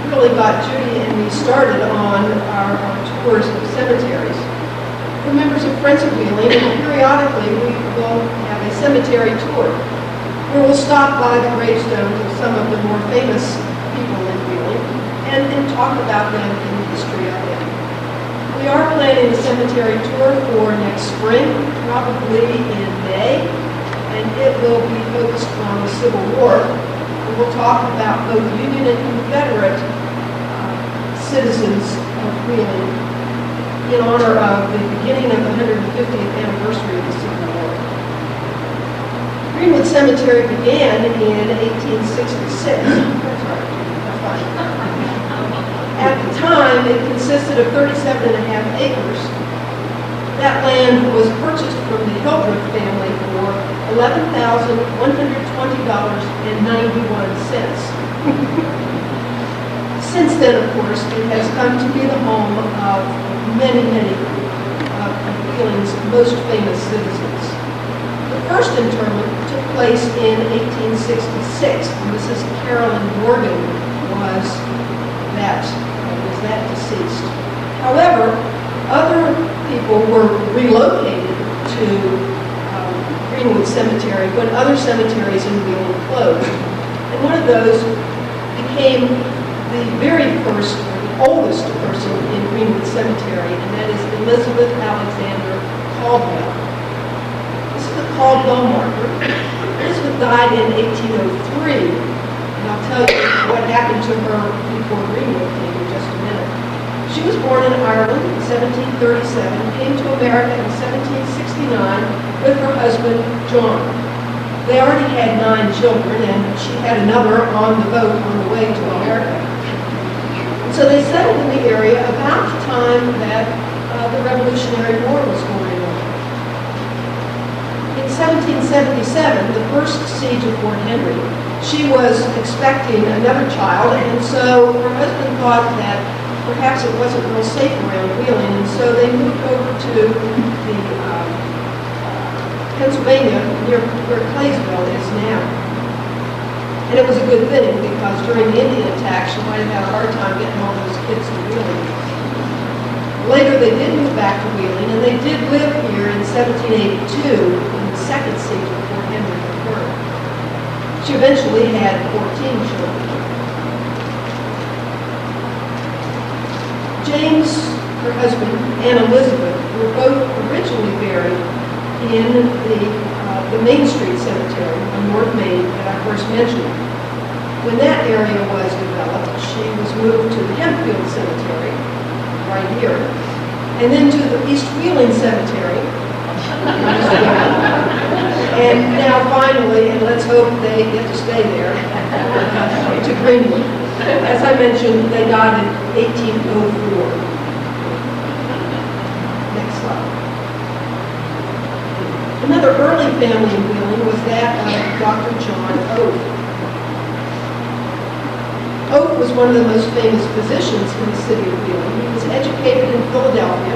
really got Judy and me started on our tours of cemeteries. We're members of Friends of Wheeling, and periodically we will have a cemetery tour where we'll stop by the gravestones of some of the more famous people in Wheeling and talk about them and the history of them. We are planning a cemetery tour for next spring, probably in May, and it will be focused on the Civil War. And we'll talk about both Union and Confederate citizens of Wheeling in honor of the beginning of the 150th anniversary of the Civil War. Greenwood Cemetery began in 1866. That's right, that's fine. At the time, it consisted of 37 and a half acres. That land was purchased from the Hildreth family for $11,120.91. Since then, of course, it has come to be the home of many, many of Wheeling's most famous citizens. The first interment took place in 1866, and Mrs. Carolyn Morgan was that deceased. However, other people were relocated to Greenwood Cemetery when other cemeteries in Wheeling closed. And one of those became the very first, or the oldest person in Greenwood Cemetery, and that is Elizabeth Alexander Caldwell. This is the Caldwell marker. Elizabeth died in 1803, and I'll tell you what happened to her before Greenwood came in just a minute. She was born in Ireland in 1737, came to America in 1769 with her husband, John. They already had 9 children, and she had another on the boat on the way to America. And so they settled in the area about the time that the Revolutionary War was going on. In 1777, the first siege of Fort Henry, she was expecting another child, and so her husband thought that perhaps it wasn't real safe around Wheeling, and so they moved over to the Pennsylvania, near where Claysville is now. And it was a good thing, because during the Indian attack, she might have had a hard time getting all those kids to Wheeling. Later, they did move back to Wheeling, and they did live here in 1782, when the second siege of Fort Henry occurred. She eventually had 14 children. James, her husband, and Elizabeth were both originally buried in the Main Street Cemetery on North Main that I first mentioned. When that area was developed, she was moved to the Hempfield Cemetery, right here, and then to the East Wheeling Cemetery. And now finally, and let's hope they get to stay there, to Greenwood. As I mentioned, they died in 1804. Next slide. Another early family in Wheeling was that of Dr. John Oath. Oath was one of the most famous physicians in the city of Wheeling. He was educated in Philadelphia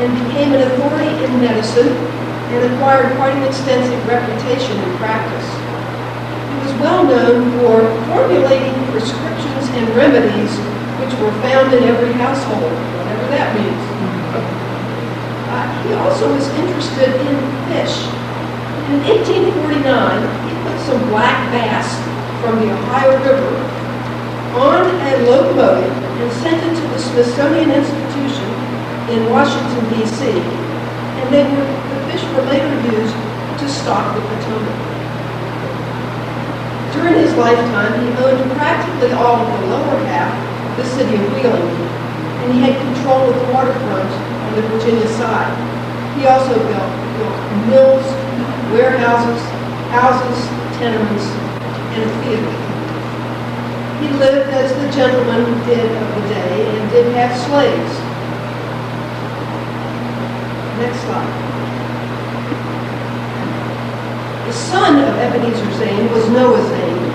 and became an authority in medicine and acquired quite an extensive reputation in practice. He was well known for formulating prescriptions and remedies which were found in every household, whatever that means. He also was interested in fish. In 1849, he put some black bass from the Ohio River on a locomotive and sent it to the Smithsonian Institution in Washington, D.C., and the fish were later used to stock the Potomac. During his lifetime, he owned practically all of the lower half of the city of Wheeling, and he had control of the waterfront on the Virginia side. He also built mills, warehouses, houses, tenements, and a theater. He lived as the gentleman did of the day and did have slaves. Next slide. The son of Ebenezer Zane was Noah Zane,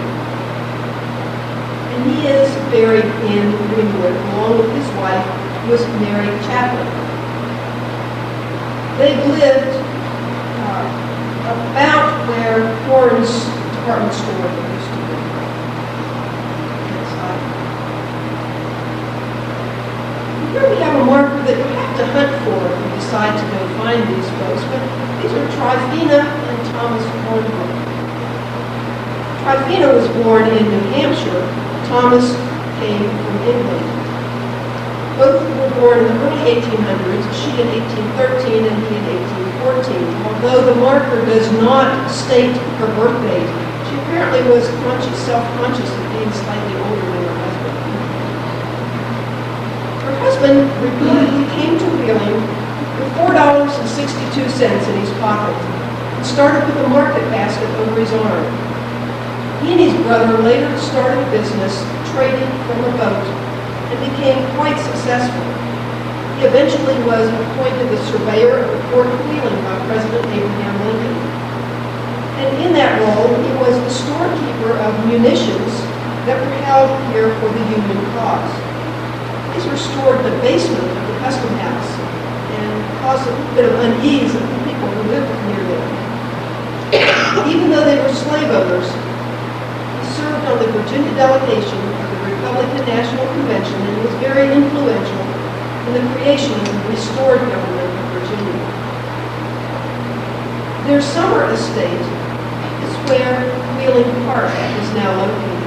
and he is buried in Greenwood along with his was Mary Chaplin. They lived about where Horn's department store used to be. Next slide. Here we have a marker that you have to hunt for if you decide to go find these folks, but these are Tryphena and Thomas Hornbrook. Tryphena was born in New Hampshire. Thomas came from England. Both were born in the early 1800s, she in 1813 and he in 1814. Although the marker does not state her birth date, she apparently was self-conscious of being slightly older than her husband. Her husband repeatedly came to Wheeling with $4.62 in his pocket and started with a market basket over his arm. He and his brother later started a business trading from a boat and became quite successful. He eventually was appointed the surveyor of the Port of Wheeling by President Abraham Lincoln. And in that role, he was the storekeeper of munitions that were held here for the Union cause. These were stored in the basement of the custom house and caused a bit of unease of the people who lived near them. Even though they were slave owners, he served on the Virginia delegation of the Republican National Convention and was very influential in the creation of the restored government of Virginia. Their summer estate is where Wheeling Park is now located.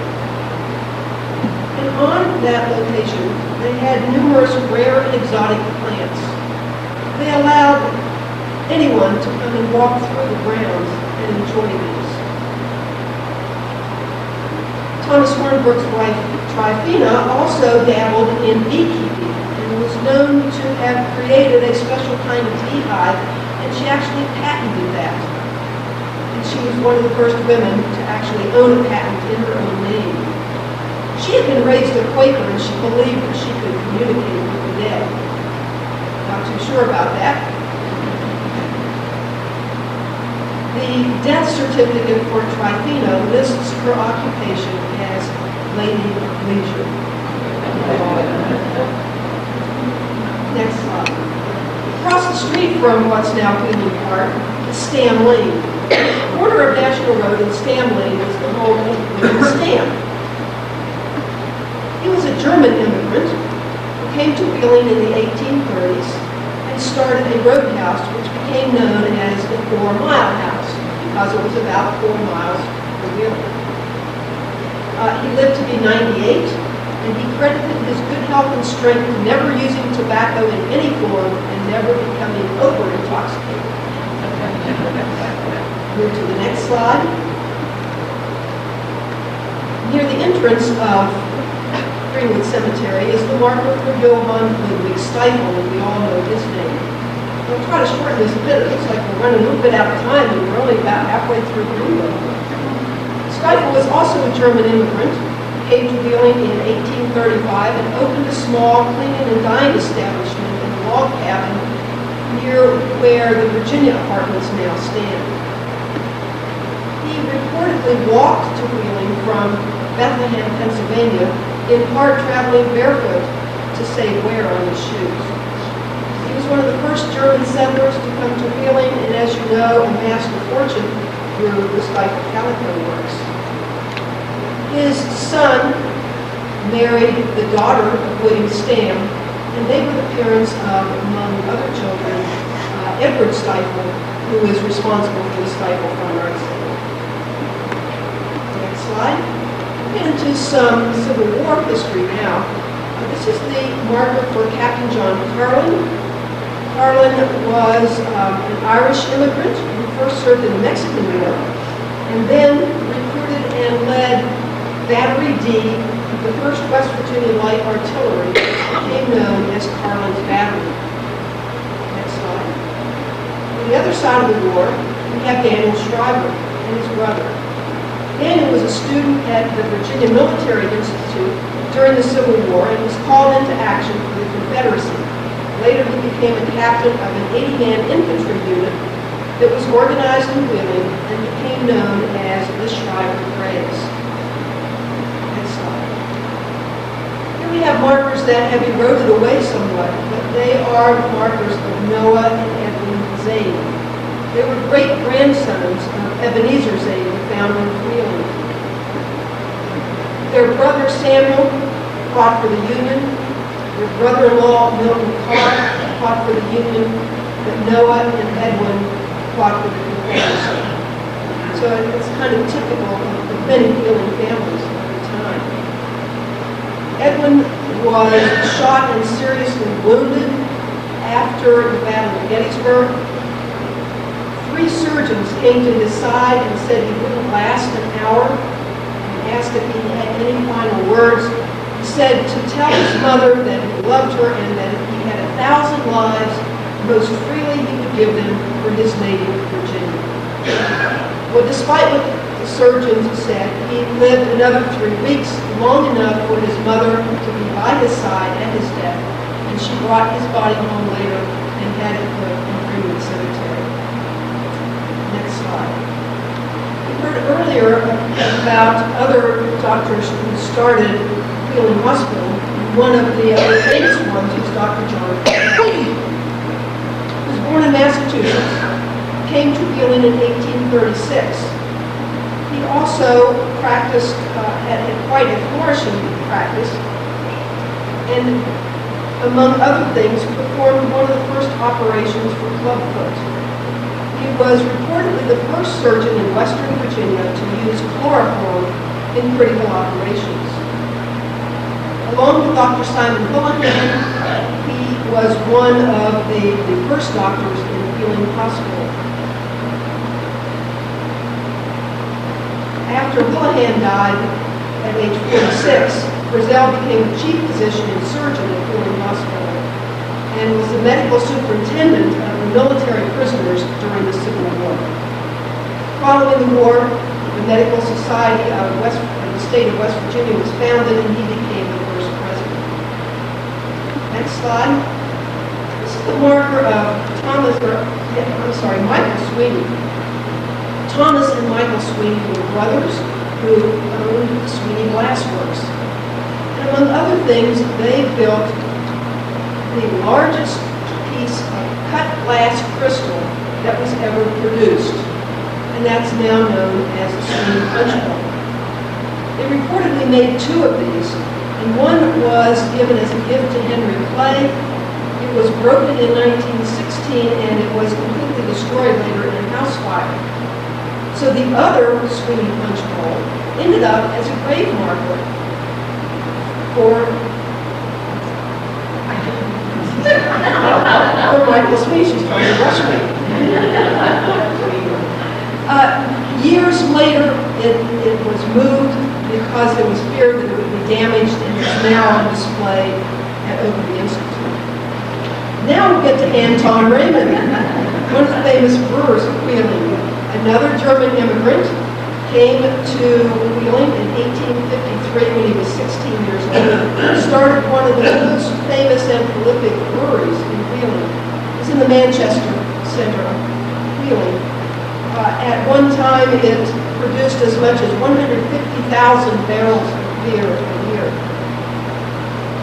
And on that location, they had numerous rare and exotic plants. They allowed anyone to come and walk through the grounds and enjoy these. Thomas Hornbrook's wife, Tryphena, also dabbled in beekeeping and was known to have created a special kind of beehive, and she actually patented that. And she was one of the first women to actually own a patent in her own name. She had been raised a Quaker and she believed that she could communicate with the dead. Not too sure about that. The death certificate for Tryphena lists her occupation as Lady of Leisure. Next slide. Across the street from what's now Wheeling Park is Stam Lane. The corner of National Road and Stam Lane is the home of William Stam. He was a German immigrant who came to Wheeling in the 1830s and started a roadhouse which became known as the 4-Mile House because it was about 4 miles from Wheeling. He lived to be 98, and he credited his good health and strength to never using tobacco in any form and never becoming over-intoxicated. Move to the next slide. Near the entrance of Greenwood Cemetery is the marker for Johann Ludwig Stiefel, and we all know his name. I'll try to shorten this a bit. It looks like we're running a little bit out of time, and we're only about halfway through Greenwood. Stiefel was also a German immigrant. He came to Wheeling in 1835 and opened a small cleaning and dyeing establishment in a log cabin near where the Virginia apartments now stand. He reportedly walked to Wheeling from Bethlehem, Pennsylvania, in part traveling barefoot to save wear on his shoes. He was one of the first German settlers to come to Wheeling, and as you know, amassed a fortune through the Stiefel Calico Works. His son married the daughter of William Stam, and they were the parents of, among other children, Edward Stiefel, who is responsible for the Stiefel Fine Arts Center. Next slide. We'll get into some Civil War history now. This is the marker for Captain John Carlin. Carlin was an Irish immigrant who first served in the Mexican War and then recruited and led Battery D of the 1st West Virginia Light Artillery, which became known as Carlin's Battery. Next slide. On the other side of the war, we have Daniel Shriver and his brother. Daniel was a student at the Virginia Military Institute during the Civil War and was called into action for the Confederacy. Later, he became a captain of an 80-man infantry unit that was organized in Wheeling and became known as the Shriver Braves. Next slide. Here Here we have markers that have eroded away somewhat, but they are markers of Noah and Edwin Zane. They were great-grandsons of Ebenezer Zane, the founder of Wheeling. Their brother Samuel fought for the Union. Their brother-in-law Milton Carr fought for the Union, but Noah and Edwin fought for the Confederacy. So it's kind of typical of many Wheeling families at the time. Edwin was shot and seriously wounded after the Battle of Gettysburg. 3 surgeons came to his side and said he wouldn't last an hour, and asked if he had any final words. He said to tell his mother that he loved her and that if he had 1,000 lives, most freely he would give them for his native Virginia. Well, despite what the surgeons said, he lived another 3 weeks, long enough for his mother to be by his side at his death, and she brought his body home later and had it put in Greenwood Cemetery. Next slide. We heard earlier about other doctors who started Wheeling Hospital. One of the other famous ones is Dr. John. He was born in Massachusetts, came to Wheeling in 1836. He also practiced, had quite a flourishing practice, and among other things, performed one of the first operations for clubfoot. He was reportedly the first surgeon in Western Virginia to use chloroform in critical operations. Along with Dr. Simon Houlihan, he was one of the first doctors in Wheeling Hospital. After Houlihan died at age 46, Frizzell became the chief physician and surgeon at Wheeling Hospital and was the medical superintendent of the military prisoners during the Civil War. Following the war, the Medical Society of the state of West Virginia was founded, and he became the first president. Next slide. This is the marker of Michael Sweeney. Thomas and Michael Sweeney were brothers who owned the Sweeney Glass Works. And among other things, they built the largest piece of cut glass crystal that was ever produced. And that's now known as the Sweeney Punch Bowl. They reportedly made 2 of these, and one was given as a gift to Henry Clay. It was broken in 1916, and it was completely destroyed later in a house fire. So the other Sweeney Punch Bowl ended up as a grave marker for Michael Sweeney. She's trying to rush me. Years later, it was moved because there was fear that it would be damaged, and it's now on display at Oakley Institute. Now we get to Anton Raymond, one of the famous brewers of Wheeling. Another German immigrant came to Wheeling in 1853 when he was 16 years old, started one of the most famous and prolific breweries in Wheeling. It's in the Manchester center of Wheeling. At one time, it produced as much as 150,000 barrels of beer a year.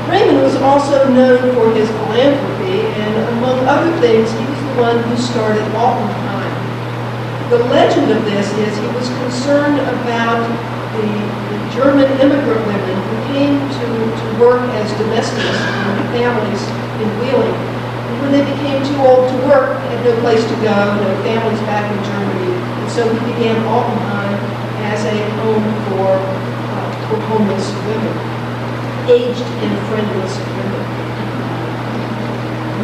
Raymond was also known for his philanthropy, and among other things, he was the one who started Alton Time. The legend of this is he was concerned about the German immigrant women who came to work as domestics in families in Wheeling. And when they became too old to work, had no place to go, no families back in Germany, and so he began Altenheim as a home for homeless women, aged and friendless women.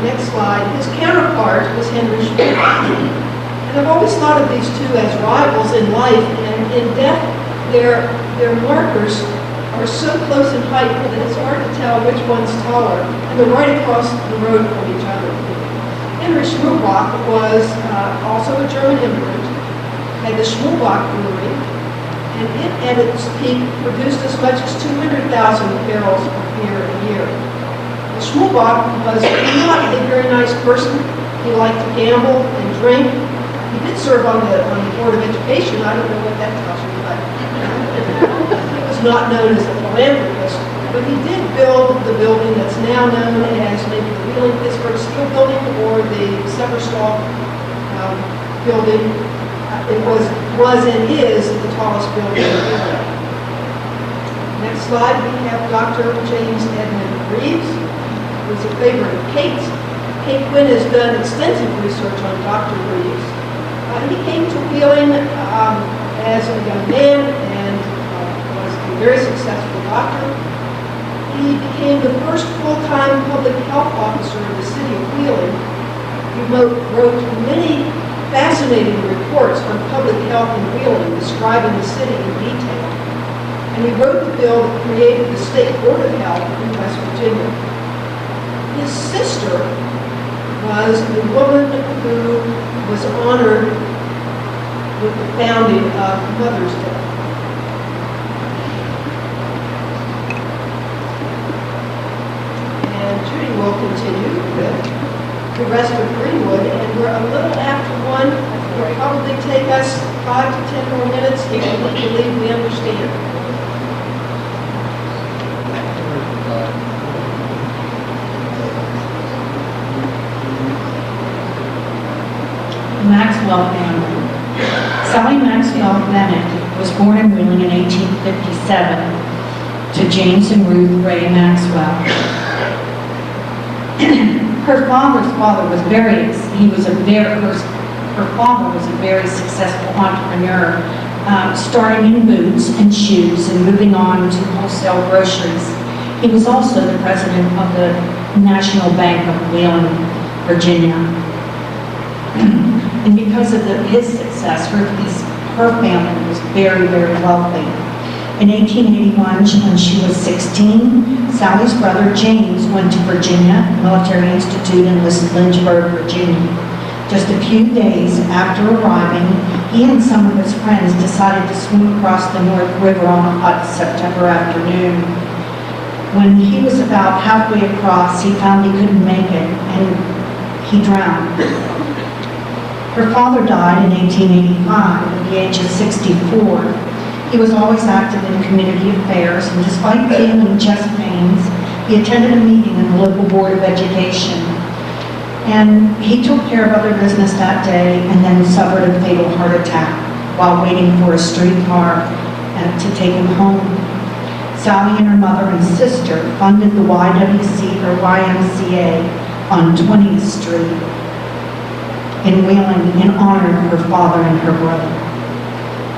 Next slide. His counterpart was Henry Schmidt. And I've always thought of these 2 as rivals in life, and in death, their markers are so close in height that it's hard to tell which one's taller, and they're right across the road from each other. Henry Schmubach was also a German immigrant, had the Schmubach Brewery, and it at its peak produced as much as 200,000 barrels of beer a year. The Schmubach was not a very nice person. He liked to gamble and drink. He did serve on the Board of Education. I don't know what that tells you, but he was not known as a philanthropist. But he did build the building that's now known as maybe the Wheeling Pittsburgh Steel Building or the Severstal building. It was and is the tallest building in the area. Next slide, we have Dr. James Edmund Reeves, who's a favorite of Kate's. Kate Quinn has done extensive research on Dr. Reeves. He came to Wheeling as a young man and was a very successful doctor. He became the first full-time public health officer of the city of Wheeling. He wrote many fascinating reports on public health in Wheeling, describing the city in detail. And he wrote the bill that created the State Board of Health in West Virginia. His sister was the woman who was honored with the founding of Mother's Day. And Judi will continue with the rest of Greenwood, and we're a little after 1. It'll probably take us 5 to 10 more minutes if we believe we understand. Maxwell family. Sally Maxwell Bennett was born in Wheeling in 1857 to James and Ruth Ray Maxwell. Her father was a very successful entrepreneur, starting in boots and shoes and moving on to wholesale groceries. He was also the president of the National Bank of Wheeling, Virginia. And because of his success, her family was very, very wealthy. In 1881, when she was 16, Sally's brother James went to Virginia Military Institute in Lynchburg, Virginia. Just a few days after arriving, he and some of his friends decided to swim across the North River on a hot September afternoon. When he was about halfway across, he found he couldn't make it, and he drowned. Her father died in 1885 at the age of 64. He was always active in community affairs, and despite feeling chest pains, he attended a meeting in the local Board of Education. And he took care of other business that day and then suffered a fatal heart attack while waiting for a streetcar to take him home. Sally and her mother and sister funded the YMCA on 20th Street in Wheeling in honor of her father and her brother.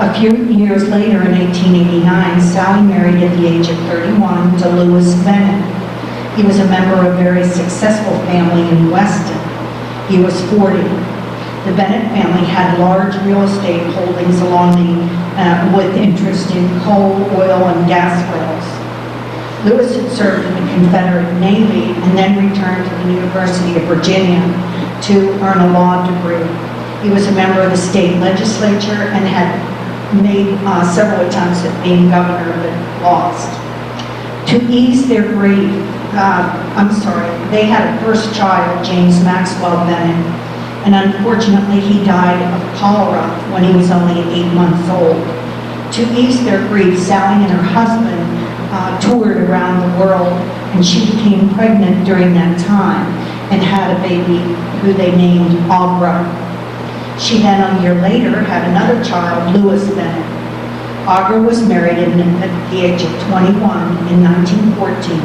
A few years later, in 1889, Sally married at the age of 31 to Lewis Bennett. He was a member of a very successful family in Weston. He was 40. The Bennett family had large real estate holdings with interest in coal, oil, and gas wells. Lewis had served in the Confederate Navy and then returned to the University of Virginia to earn a law degree. He was a member of the state legislature and had made several attempts at being governor, but lost. To ease their grief, they had a first child, James Maxwell Bennett, and unfortunately he died of cholera when he was only 8 months old. To ease their grief, Sally and her husband toured around the world, and she became pregnant during that time and had a baby who they named Augra. She then, a year later, had another child, Lewis Bennett. Augra was married at the age of 21 in 1914.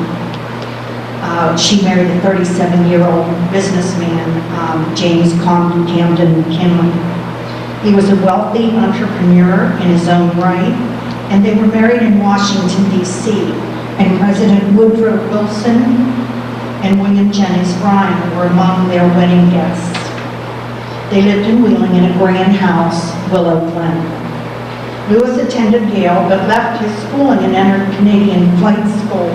She married a 37-year-old businessman, James Camden McKinley. He was a wealthy entrepreneur in his own right, and they were married in Washington, D.C., and President Woodrow Wilson and William Jennings Bryan were among their wedding guests. They lived in Wheeling in a grand house, Willow Glen. Lewis attended Yale, but left his schooling and entered Canadian Flight School,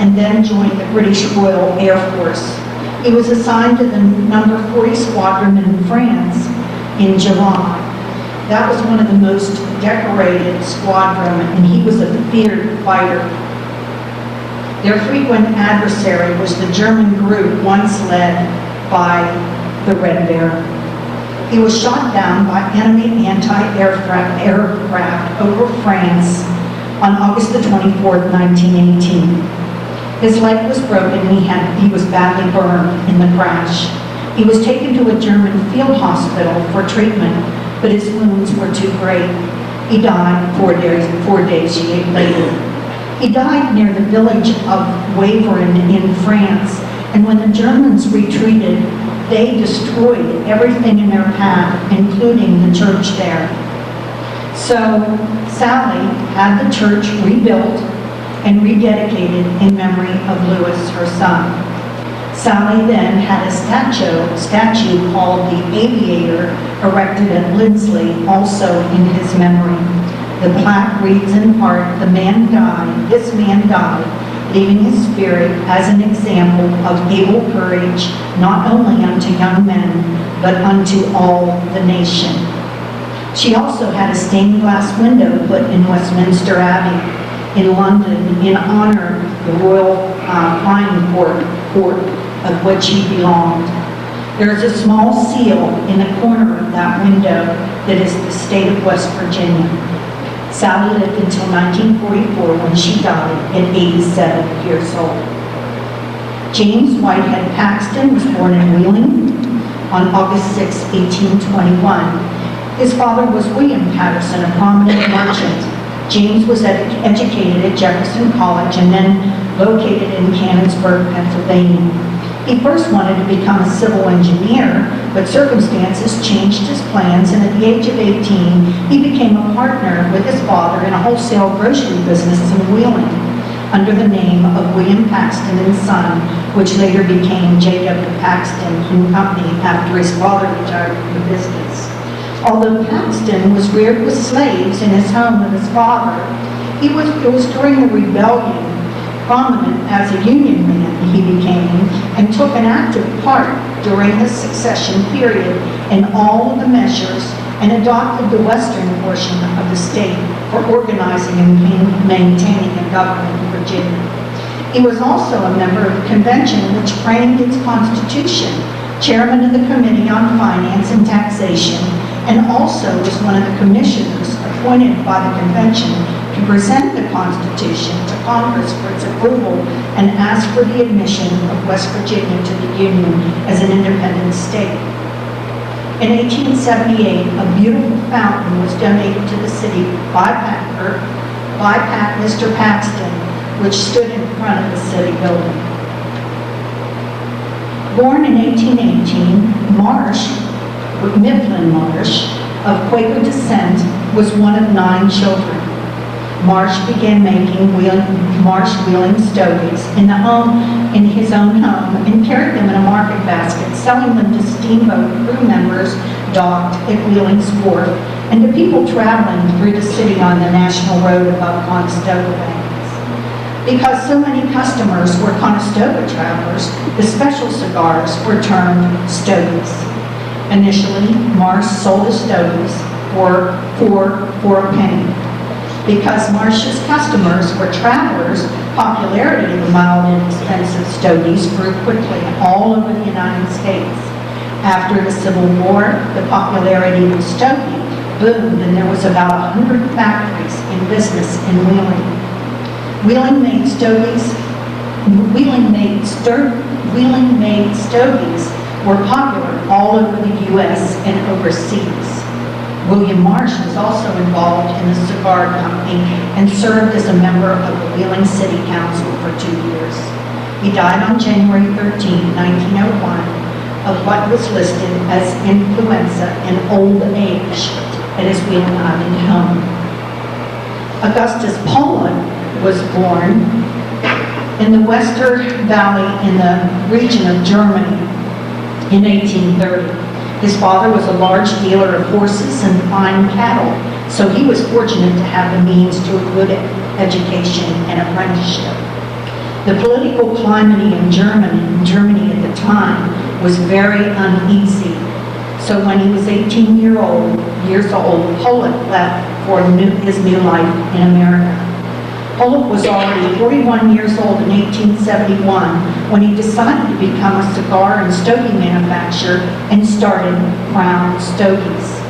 and then joined the British Royal Air Force. He was assigned to the number 40 Squadron in France in July. That was one of the most decorated squadron, and he was a feared fighter. Their frequent adversary was the German group once led by the Red Baron. He was shot down by enemy anti-aircraft over France on August the 24th, 1918. His leg was broken, he was badly burned in the crash. He was taken to a German field hospital for treatment, but his wounds were too great. He died 4 days later. He died near the village of Wavrin in France, and when the Germans retreated, they destroyed everything in their path, including the church there. So Sally had the church rebuilt and rededicated in memory of Louis, her son. Sally then had a statue called the Aviator erected at Lindsley, also in his memory. The plaque reads in part, this man died, leaving his spirit as an example of able courage, not only unto young men, but unto all the nation. She also had a stained glass window put in Westminster Abbey in London in honor of the Royal Flying Court of which he belonged. There is a small seal in the corner of that window that is the state of West Virginia. Sally lived until 1944 when she died at 87 years old. James Whitehead Paxton was born in Wheeling on August 6, 1821. His father was William Patterson, a prominent merchant. James was educated at Jefferson College and then located in Canonsburg, Pennsylvania. He first wanted to become a civil engineer, but circumstances changed his plans, and at the age of 18, he became a partner with his father in a wholesale grocery business in Wheeling under the name of William Paxton and Son, which later became J.W. Paxton & Company after his father retired from the business. Although Paxton was reared with slaves in his home with his father, it was during the rebellion, prominent as a Union man he became, and took an active part during the succession period in all of the measures and adopted the western portion of the state for organizing and maintaining a government in Virginia. He was also a member of the convention which framed its constitution, chairman of the Committee on Finance and Taxation, and also was one of the commissioners appointed by the convention to present the Constitution to Congress for its approval and ask for the admission of West Virginia to the Union as an independent state. In 1878, a beautiful fountain was donated to the city by Mr. Paxton, which stood in front of the city building. Born in 1818, Mifflin Marsh, of Quaker descent, was one of 9 children. Marsh began making Wheeling stogies in his own home and carried them in a market basket, selling them to steamboat crew members docked at Wheeling's Wharf and to people traveling through the city on the National Road above Conestoga Banks. Because so many customers were Conestoga travelers, the special cigars were termed stogies. Initially, Marsh sold his stogies for a penny. Because Marsh's customers were travelers, popularity of the mild and expensive stogies grew quickly all over the United States. After the Civil War, the popularity of the stogie boomed, and there was about 100 factories in business in Wheeling. Wheeling made stogies were popular all over the U.S. and overseas. William Marsh was also involved in the cigar company and served as a member of the Wheeling City Council for 2 years. He died on January 13, 1901, of what was listed as influenza and old age at his Wheeling Island home. Augustus Poland was born in the Western Valley in the region of Germany in 1830. His father was a large dealer of horses and fine cattle, so he was fortunate to have the means to a good education and apprenticeship. The political climate in Germany at the time was very uneasy, so when he was 18 years old, Poland left for his new life in America. Poland was already 41 years old in 1871 when he decided to become a cigar and stogie manufacturer and started Crown Stogies.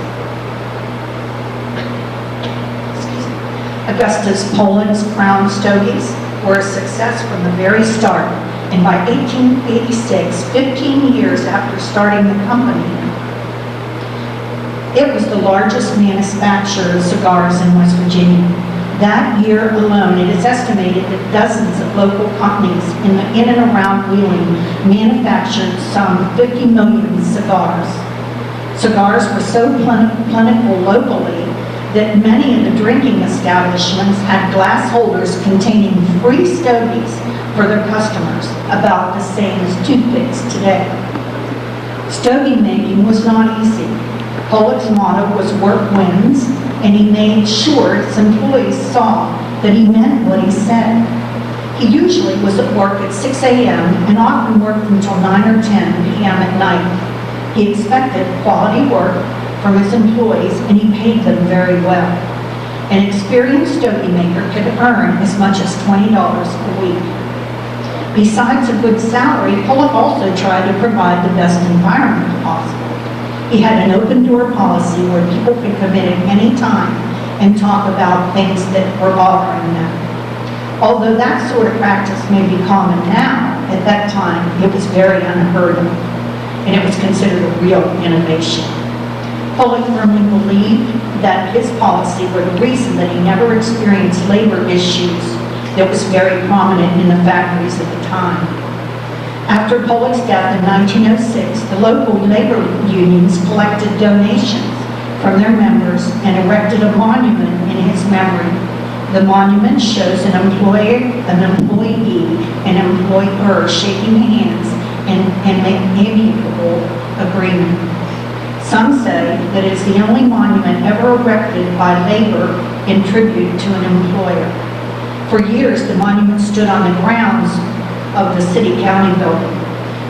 Augustus Poland's Crown Stogies were a success from the very start, and by 1886, 15 years after starting the company, it was the largest manufacturer of cigars in West Virginia. That year alone, it is estimated that dozens of local companies in and around Wheeling manufactured some 50 million cigars. Cigars were so plentiful locally that many of the drinking establishments had glass holders containing free stogies for their customers, about the same as toothpicks today. Stogie making was not easy. Pollock's motto was "work wins," and he made sure his employees saw that he meant what he said. He usually was at work at 6 a.m. and often worked until 9 or 10 p.m. at night. He expected quality work from his employees, and he paid them very well. An experienced stogie maker could earn as much as $20 a week. Besides a good salary, Pollock also tried to provide the best environment possible. He had an open-door policy where people could come in at any time and talk about things that were bothering them. Although that sort of practice may be common now, at that time it was very unheard of, and it was considered a real innovation. Pollock firmly believed that his policy were the reason that he never experienced labor issues that was very prominent in the factories at the time. After Pollock's death in 1906, the local labor unions collected donations from their members and erected a monument in his memory. The monument shows an employee, an employer shaking hands and an amicable agreement. Some say that it's the only monument ever erected by labor in tribute to an employer. For years, the monument stood on the grounds of the city-county building.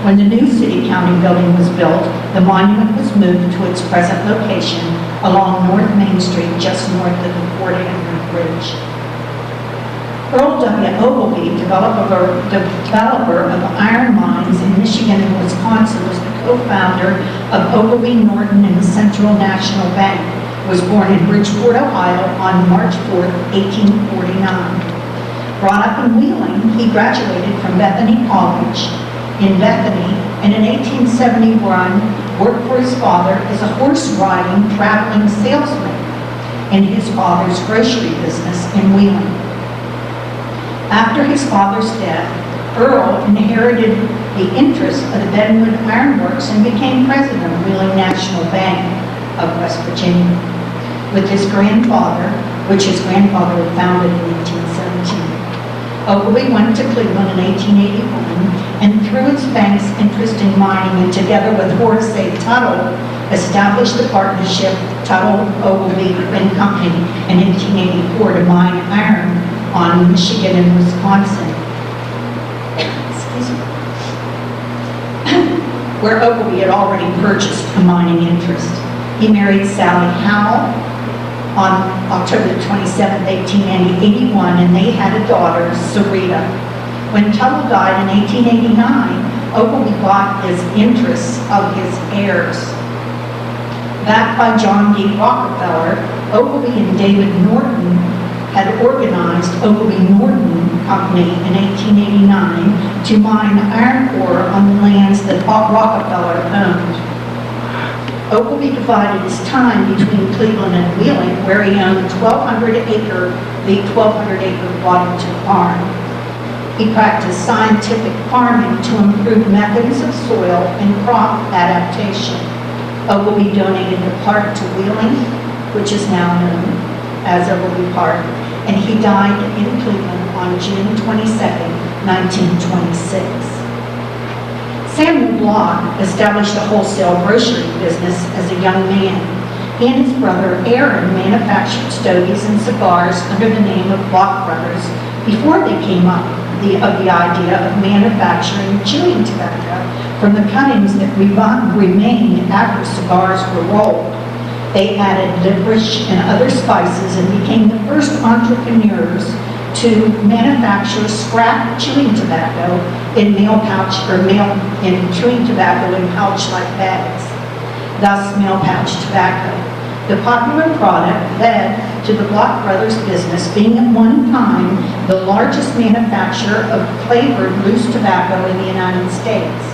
When the new city-county building was built, the monument was moved to its present location along North Main Street, just north of the Fort Henry Bridge. Earl W. Ogilvy, developer of iron mines in Michigan and Wisconsin, was the co-founder of Ogilvy, Norton, and Central National Bank. Was born in Bridgeport, Ohio on March 4, 1849. Brought up in Wheeling, he graduated from Bethany College in Bethany, and in 1871 worked for his father as a horse-riding, traveling salesman in his father's grocery business in Wheeling. After his father's death, Earl inherited the interest of the Greenwood Iron Works and became president of Wheeling National Bank of West Virginia with his grandfather, which his grandfather had founded in 1817. Ogilvy went to Cleveland in 1881 and through its bank's interest in mining and together with Horace A. Tuttle, established the partnership Tuttle, Ogilvy and Company in 1884 to mine iron on Michigan and Wisconsin, where Ogilvy had already purchased a mining interest. He married Sally Howell on October 27, 1881, and they had a daughter, Sarita. When Tuttle died in 1889, Ogilvy bought his interests of his heirs. Backed by John D. Rockefeller, Ogilvy and David Norton had organized Ogilvy Norton Company in 1889 to mine iron ore on the lands that Rockefeller owned. Ogilvy divided his time between Cleveland and Wheeling, where he owned the 1,200-acre Waddington farm. He practiced scientific farming to improve methods of soil and crop adaptation. Ogilvy donated the park to Wheeling, which is now known as Ogilvy Park, and he died in Cleveland on June 22, 1926. Samuel Block established a wholesale grocery business as a young man. He and his brother Aaron manufactured stogies and cigars under the name of Block Brothers before they came up with the idea of manufacturing chewing tobacco from the cuttings that remained after cigars were rolled. They added licorice and other spices and became the first entrepreneurs to manufacture scrap chewing tobacco in chewing tobacco in pouch-like bags, thus mail pouch tobacco. The popular product led to the Block Brothers business being at one time the largest manufacturer of flavored loose tobacco in the United States.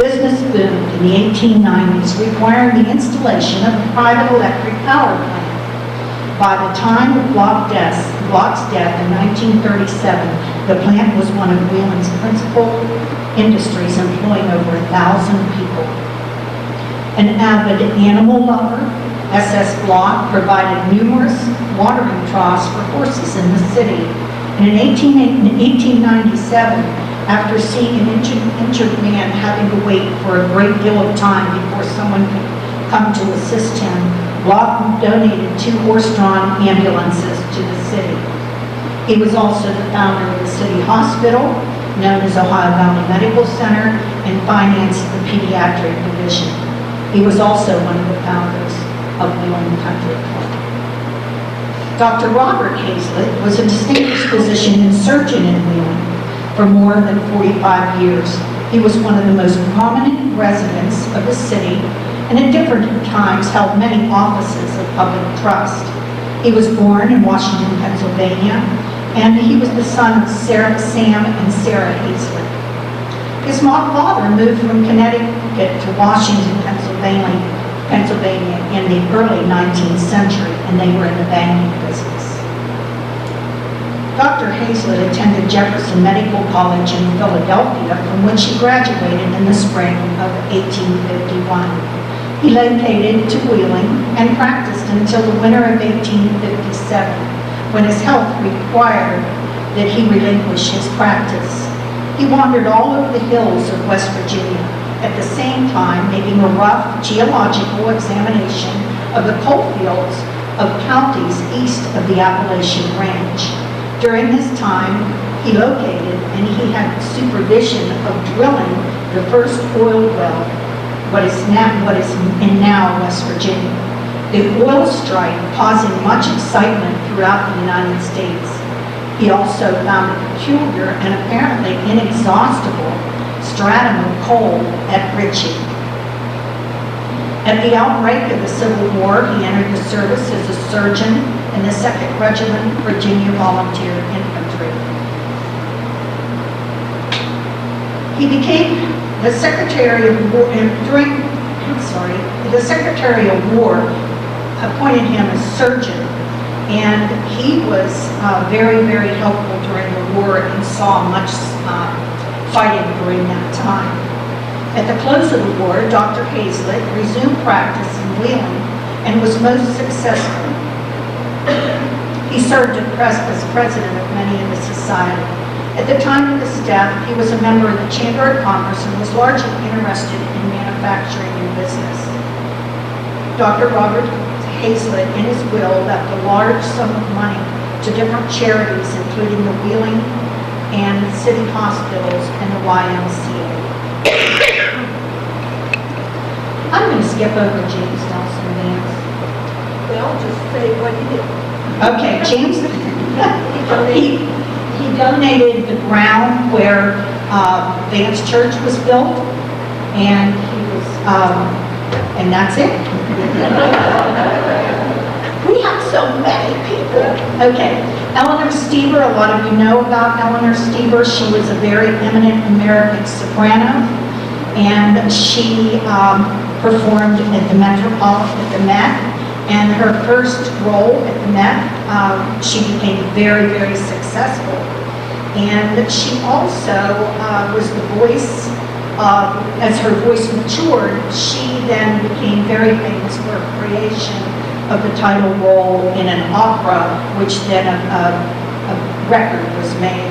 Business boomed in the 1890s, requiring the installation of a private electric power plant. By the time of Block's death in 1937, the plant was one of Wheeling's principal industries, employing over 1,000 people. An avid animal lover, SS Block provided numerous watering troughs for horses in the city. And in 1897, after seeing an injured man having to wait for a great deal of time before someone could come to assist him, Block donated 2 horse-drawn ambulances to the city. He was also the founder of the city hospital, known as Ohio Valley Medical Center, and financed the pediatric division. He was also one of the founders of Wheeling Country Club. Dr. Robert Hazlett was a distinguished physician and surgeon in Wheeling for more than 45 years. He was one of the most prominent residents of the city and at different times held many offices of public trust. He was born in Washington, Pennsylvania, and he was the son of Sam and Sarah Hazlett. His father moved from Connecticut to Washington, Pennsylvania in the early 19th century, and they were in the banking business. Dr. Hazlett attended Jefferson Medical College in Philadelphia, from which he graduated in the spring of 1851. He located to Wheeling and practiced until the winter of 1857, when his health required that he relinquish his practice. He wandered all over the hills of West Virginia, at the same time making a rough geological examination of the coal fields of counties east of the Appalachian Range. During this time, he located and he had supervision of drilling the first oil well, what is now West Virginia. The oil strike causing much excitement throughout the United States. He also found a peculiar and apparently inexhaustible stratum of coal at Ritchie. At the outbreak of the Civil War, he entered the service as a surgeon in the 2nd Regiment Virginia Volunteer Infantry. He became the Secretary of War, the Secretary of War appointed him as surgeon, and he was very, very helpful during the war and saw much fighting during that time. At the close of the war, Dr. Hazlett resumed practice in Wheeling and was most successful. He served as president of many in the society. At the time of his death, he was a member of the Chamber of Commerce and was largely interested in manufacturing and business. Dr. Robert Hazlett, in his will, left a large sum of money to different charities, including the Wheeling and city hospitals and the YMCA. I'm going to skip over James Nelson Vance. Well, just say what he did. Okay, James, he donated the ground where Vance Church was built, and he was, and that's it. We have so many people. Okay, Eleanor Stever, a lot of you know about Eleanor Stever. She was a very eminent American soprano, and she performed at the Met, and her first role at the Met, she became very, very successful. And she also was the voice, as her voice matured, she then became very famous for her creation of the title role in an opera, which then a record was made.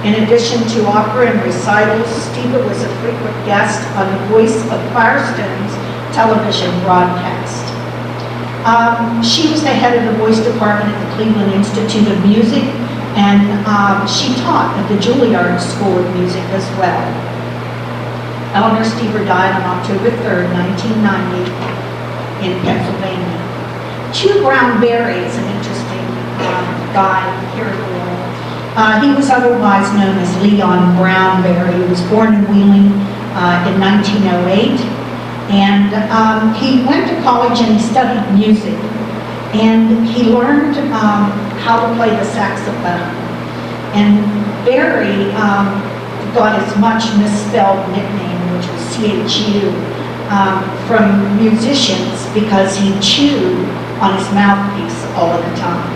In addition to opera and recitals, Stever was a frequent guest on the Voice of Firestone's television broadcast. She was the head of the voice department at the Cleveland Institute of Music, and she taught at the Juilliard School of Music as well. Eleanor Stever died on October 3rd, 1990 in Pennsylvania. Hugh Brown Berry is an interesting guy here at Wheeling. He was otherwise known as Leon Brown Berry. He was born in Wheeling in 1908, And he went to college and he studied music. And he learned how to play the saxophone. And Barry got his much misspelled nickname, which was CHU, from musicians because he chewed on his mouthpiece all of the time.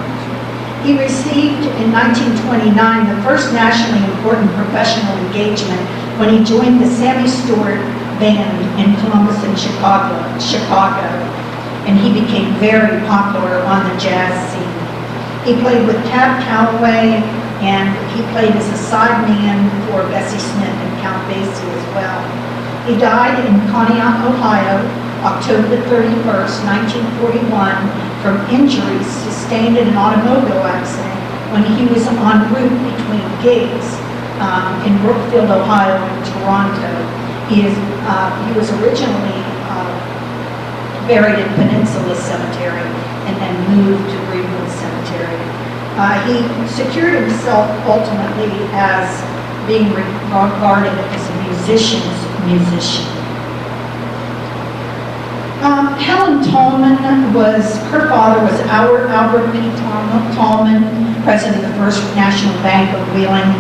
He received in 1929 the first nationally important professional engagement when he joined the Sammy Stewart Band in Columbus and Chicago. And he became very popular on the jazz scene. He played with Cab Calloway, and he played as a sideman for Bessie Smith and Count Basie as well. He died in Pontiac, Ohio, October 31st, 1941, from injuries sustained in an automobile accident when he was en route between gigs in Brookfield, Ohio, and Toronto. He was originally buried in Peninsula Cemetery and then moved to Greenwood Cemetery. He secured himself ultimately as being regarded as a musician's musician. Helen Tallman her father was Albert P. Tallman, president of the First National Bank of Wheeling.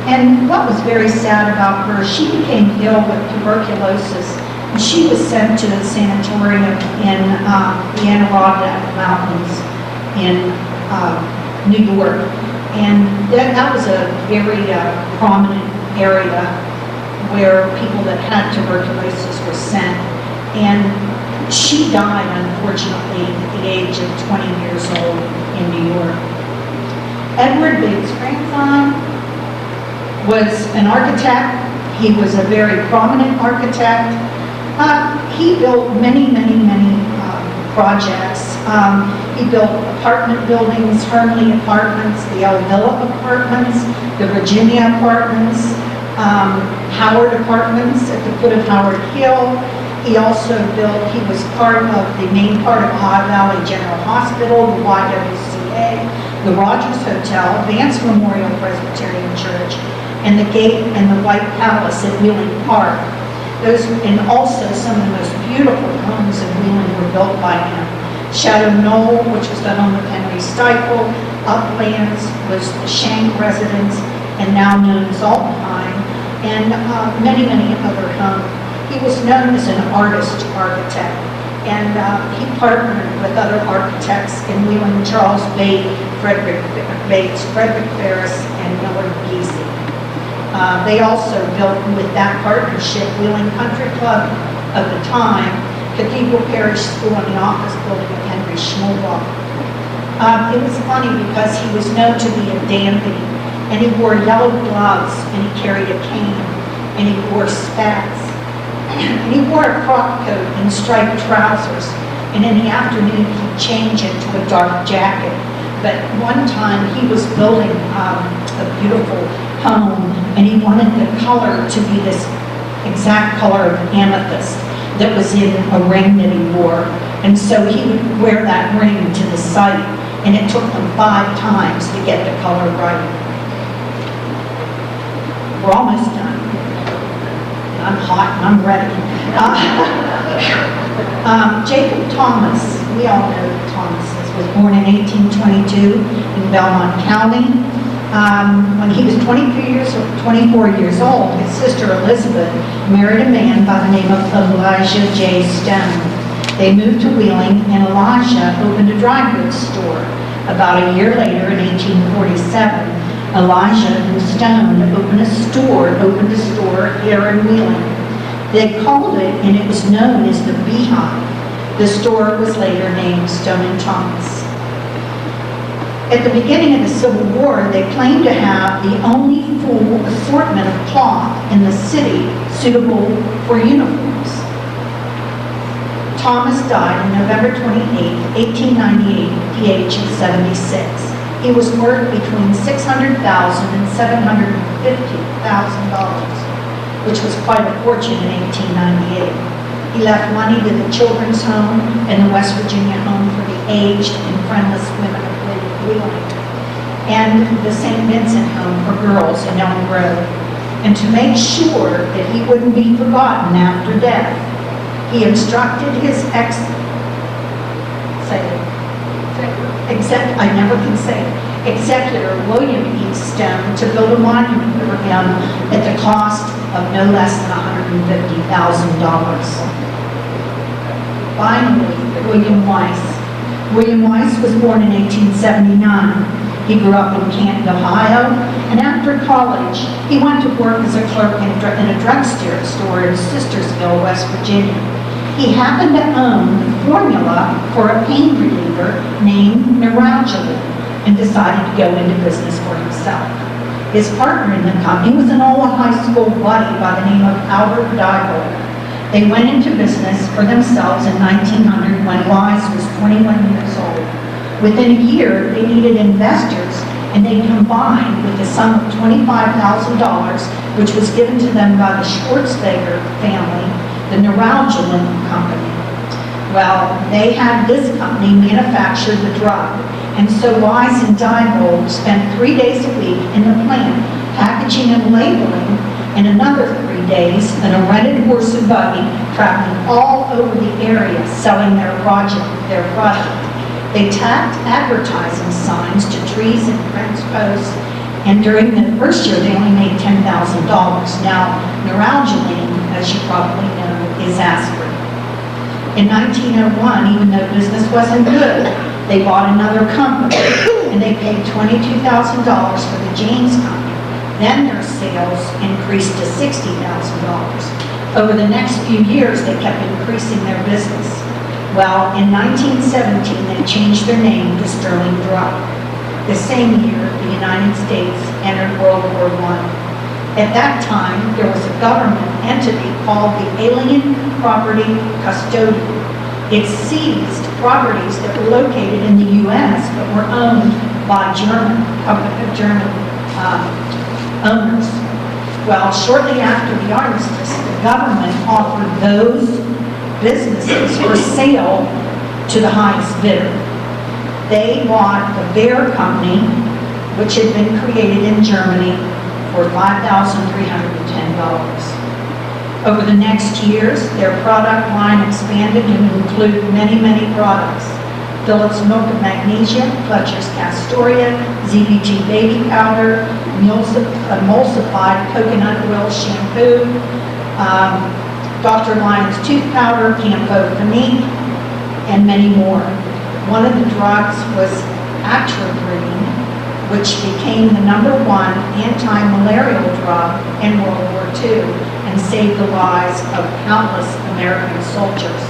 And what was very sad about her, she became ill with tuberculosis. And she was sent to the sanatorium in the Adirondack Mountains in New York. And that was a very prominent area where people that had tuberculosis were sent. And she died, unfortunately, at the age of 20 years old in New York. Edward Biggs' grandson was an architect. He was a very prominent architect. He built many projects. He built apartment buildings, Hernley Apartments, the El Villa Apartments, the Virginia Apartments, Howard Apartments at the foot of Howard Hill. He also he was part of the main part of Ohio Valley General Hospital, the YWCA, the Rogers Hotel, Vance Memorial Presbyterian Church, and the Gate and the White Palace at Wheeling Park. And also some of the most beautiful homes in Wheeling were built by him. Shadow Knoll, which was the home of Henry Stiefel, Uplands was the Shank residence, and now known as Altenheim, and many other homes. He was known as an artist architect, and he partnered with other architects in Wheeling, Charles Bates, Frederick Ferris, and Millard Giese. They also built with that partnership Wheeling Country Club of the time, Cathedral Parish School, and the office building of Henry Schmolbach. It was funny because he was known to be a dandy, and he wore yellow gloves, and he carried a cane, and he wore spats. And he wore a frock coat and striped trousers, and in the afternoon he'd change into a dark jacket. But one time he was building a beautiful home, and he wanted the color to be this exact color of amethyst that was in a ring that he wore. And so he would wear that ring to the site, and it took them 5 times to get the color right. We're almost done. I'm hot and I'm ready. Jacob Thomas, we all know the Thomases, was born in 1822 in Belmont County. When he was 24 years old, his sister Elizabeth married a man by the name of Elijah J. Stone. They moved to Wheeling, and Elijah opened a dry goods store. About a year later, in 1847, Elijah and Stone opened a store here in Wheeling. They called it, and it was known as the Beehive. The store was later named Stone and Thomas. At the beginning of the Civil War, they claimed to have the only full assortment of cloth in the city suitable for uniforms. Thomas died on November 28, 1898, at the age of 76. He was worth between $600,000 and $750,000, which was quite a fortune in 1898. He left money to the Children's Home and the West Virginia Home for the Aged and Friendless Women of Wheeling, and the St. Vincent Home for Girls in Elm Grove. And to make sure that he wouldn't be forgotten after death, He instructed his I never can say it, executor William E. Stone to build a monument for him at the cost of no less than $150,000. Finally, William Weiss. William Weiss was born in 1879. He grew up in Canton, Ohio, and after college, he went to work as a clerk in a drugstore in Sistersville, West Virginia. He happened to own the formula for a pain reliever named Neuralgia and decided to go into business for himself. His partner in the company was an old high school buddy by the name of Albert Diebold. They went into business for themselves in 1900 when Wise was 21 years old. Within a year, they needed investors, and they combined with the sum of $25,000, which was given to them by the Schwarzenegger family, the Neuralgia Company. Well, they had this company manufacture the drug, and so Wise and Diebold spent 3 days a week in the plant, packaging and labeling, and another 3 days in a rented horse and buggy, traveling all over the area selling their product. They tacked advertising signs to trees and fence posts, and during the first year, they only made $10,000. Now, Neuralgia, as you probably know, is aspirin. In 1901, even though business wasn't good, they bought another company, and they paid $22,000 for the Jeanne's company. Then their sales increased to $60,000. Over the next few years, they kept increasing their business. Well, in 1917, they changed their name to Sterling Drug. The same year, the United States entered World War I. At that time, there was a government entity called the Alien Property Custodian. It seized properties that were located in the U.S. but were owned by German owners. Well, shortly after the armistice, the government offered those businesses for sale to the highest bidder. They bought the Bear Company, which had been created in Germany, for $5,310. Over the next years, their product line expanded to include many, many products. Phillips Milk of Magnesia, Fletcher's Castoria, ZBG Baby Powder, emulsified coconut oil shampoo, Dr. Lyon's tooth powder, Campo Finique, and many more. One of the drugs was Atrogreen, which became the #1 anti-malarial drug in World War II and saved the lives of countless American soldiers.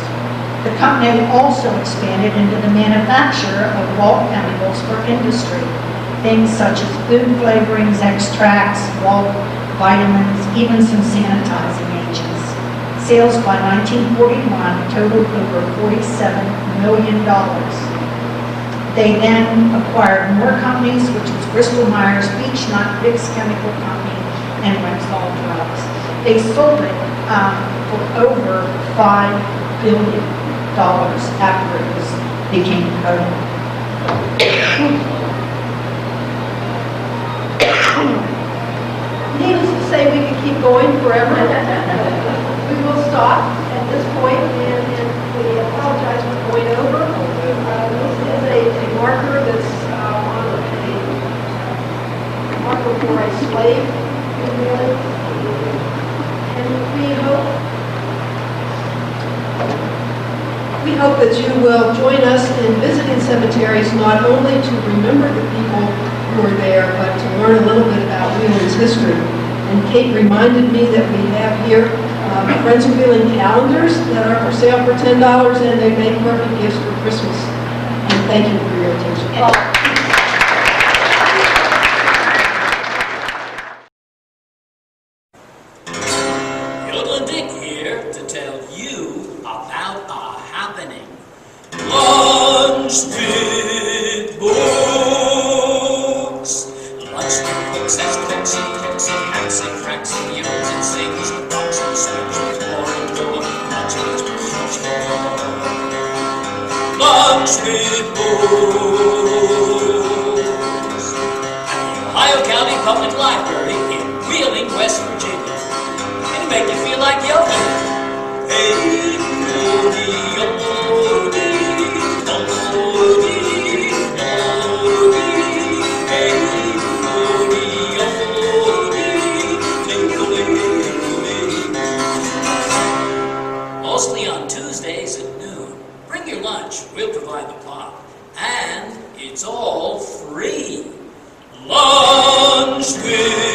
The company also expanded into the manufacture of bulk chemicals for industry, things such as food flavorings, extracts, bulk vitamins, even some sanitizing agents. Sales by 1941 totaled over $47 million. They then acquired more companies, which was Bristol Myers, Beechnut, Vicks Chemical Company, and Rexall Drugs. They sold it for over $5 billion after it became code. Needless to say, we could keep going forever. We will stop at this point, and we apologize for going over. This is a marker that's on a marker for a slave, really. And we hope that you will join us in visiting cemeteries, not only to remember the people who were there, but to learn a little bit about Wheeling's history. And Kate reminded me that we have here Friends of Wheeling calendars that are for sale for $10, and they make perfect gifts for Christmas. And thank you for your attention. Yodeling Dick here to tell you about our happening. Lunch with books. Lunch with books, that's Coxie, Coxie, Haxie, Craxie, Yells and Sings, Rocks and Swings with more and more. Lunch with books. Lunch with books. At the Ohio County Public Library in Wheeling, West Virginia. It'll make you feel like yodeling. Hey, mostly on Tuesdays at noon. Bring your lunch, we'll provide the pop. And it's all free. Lunch with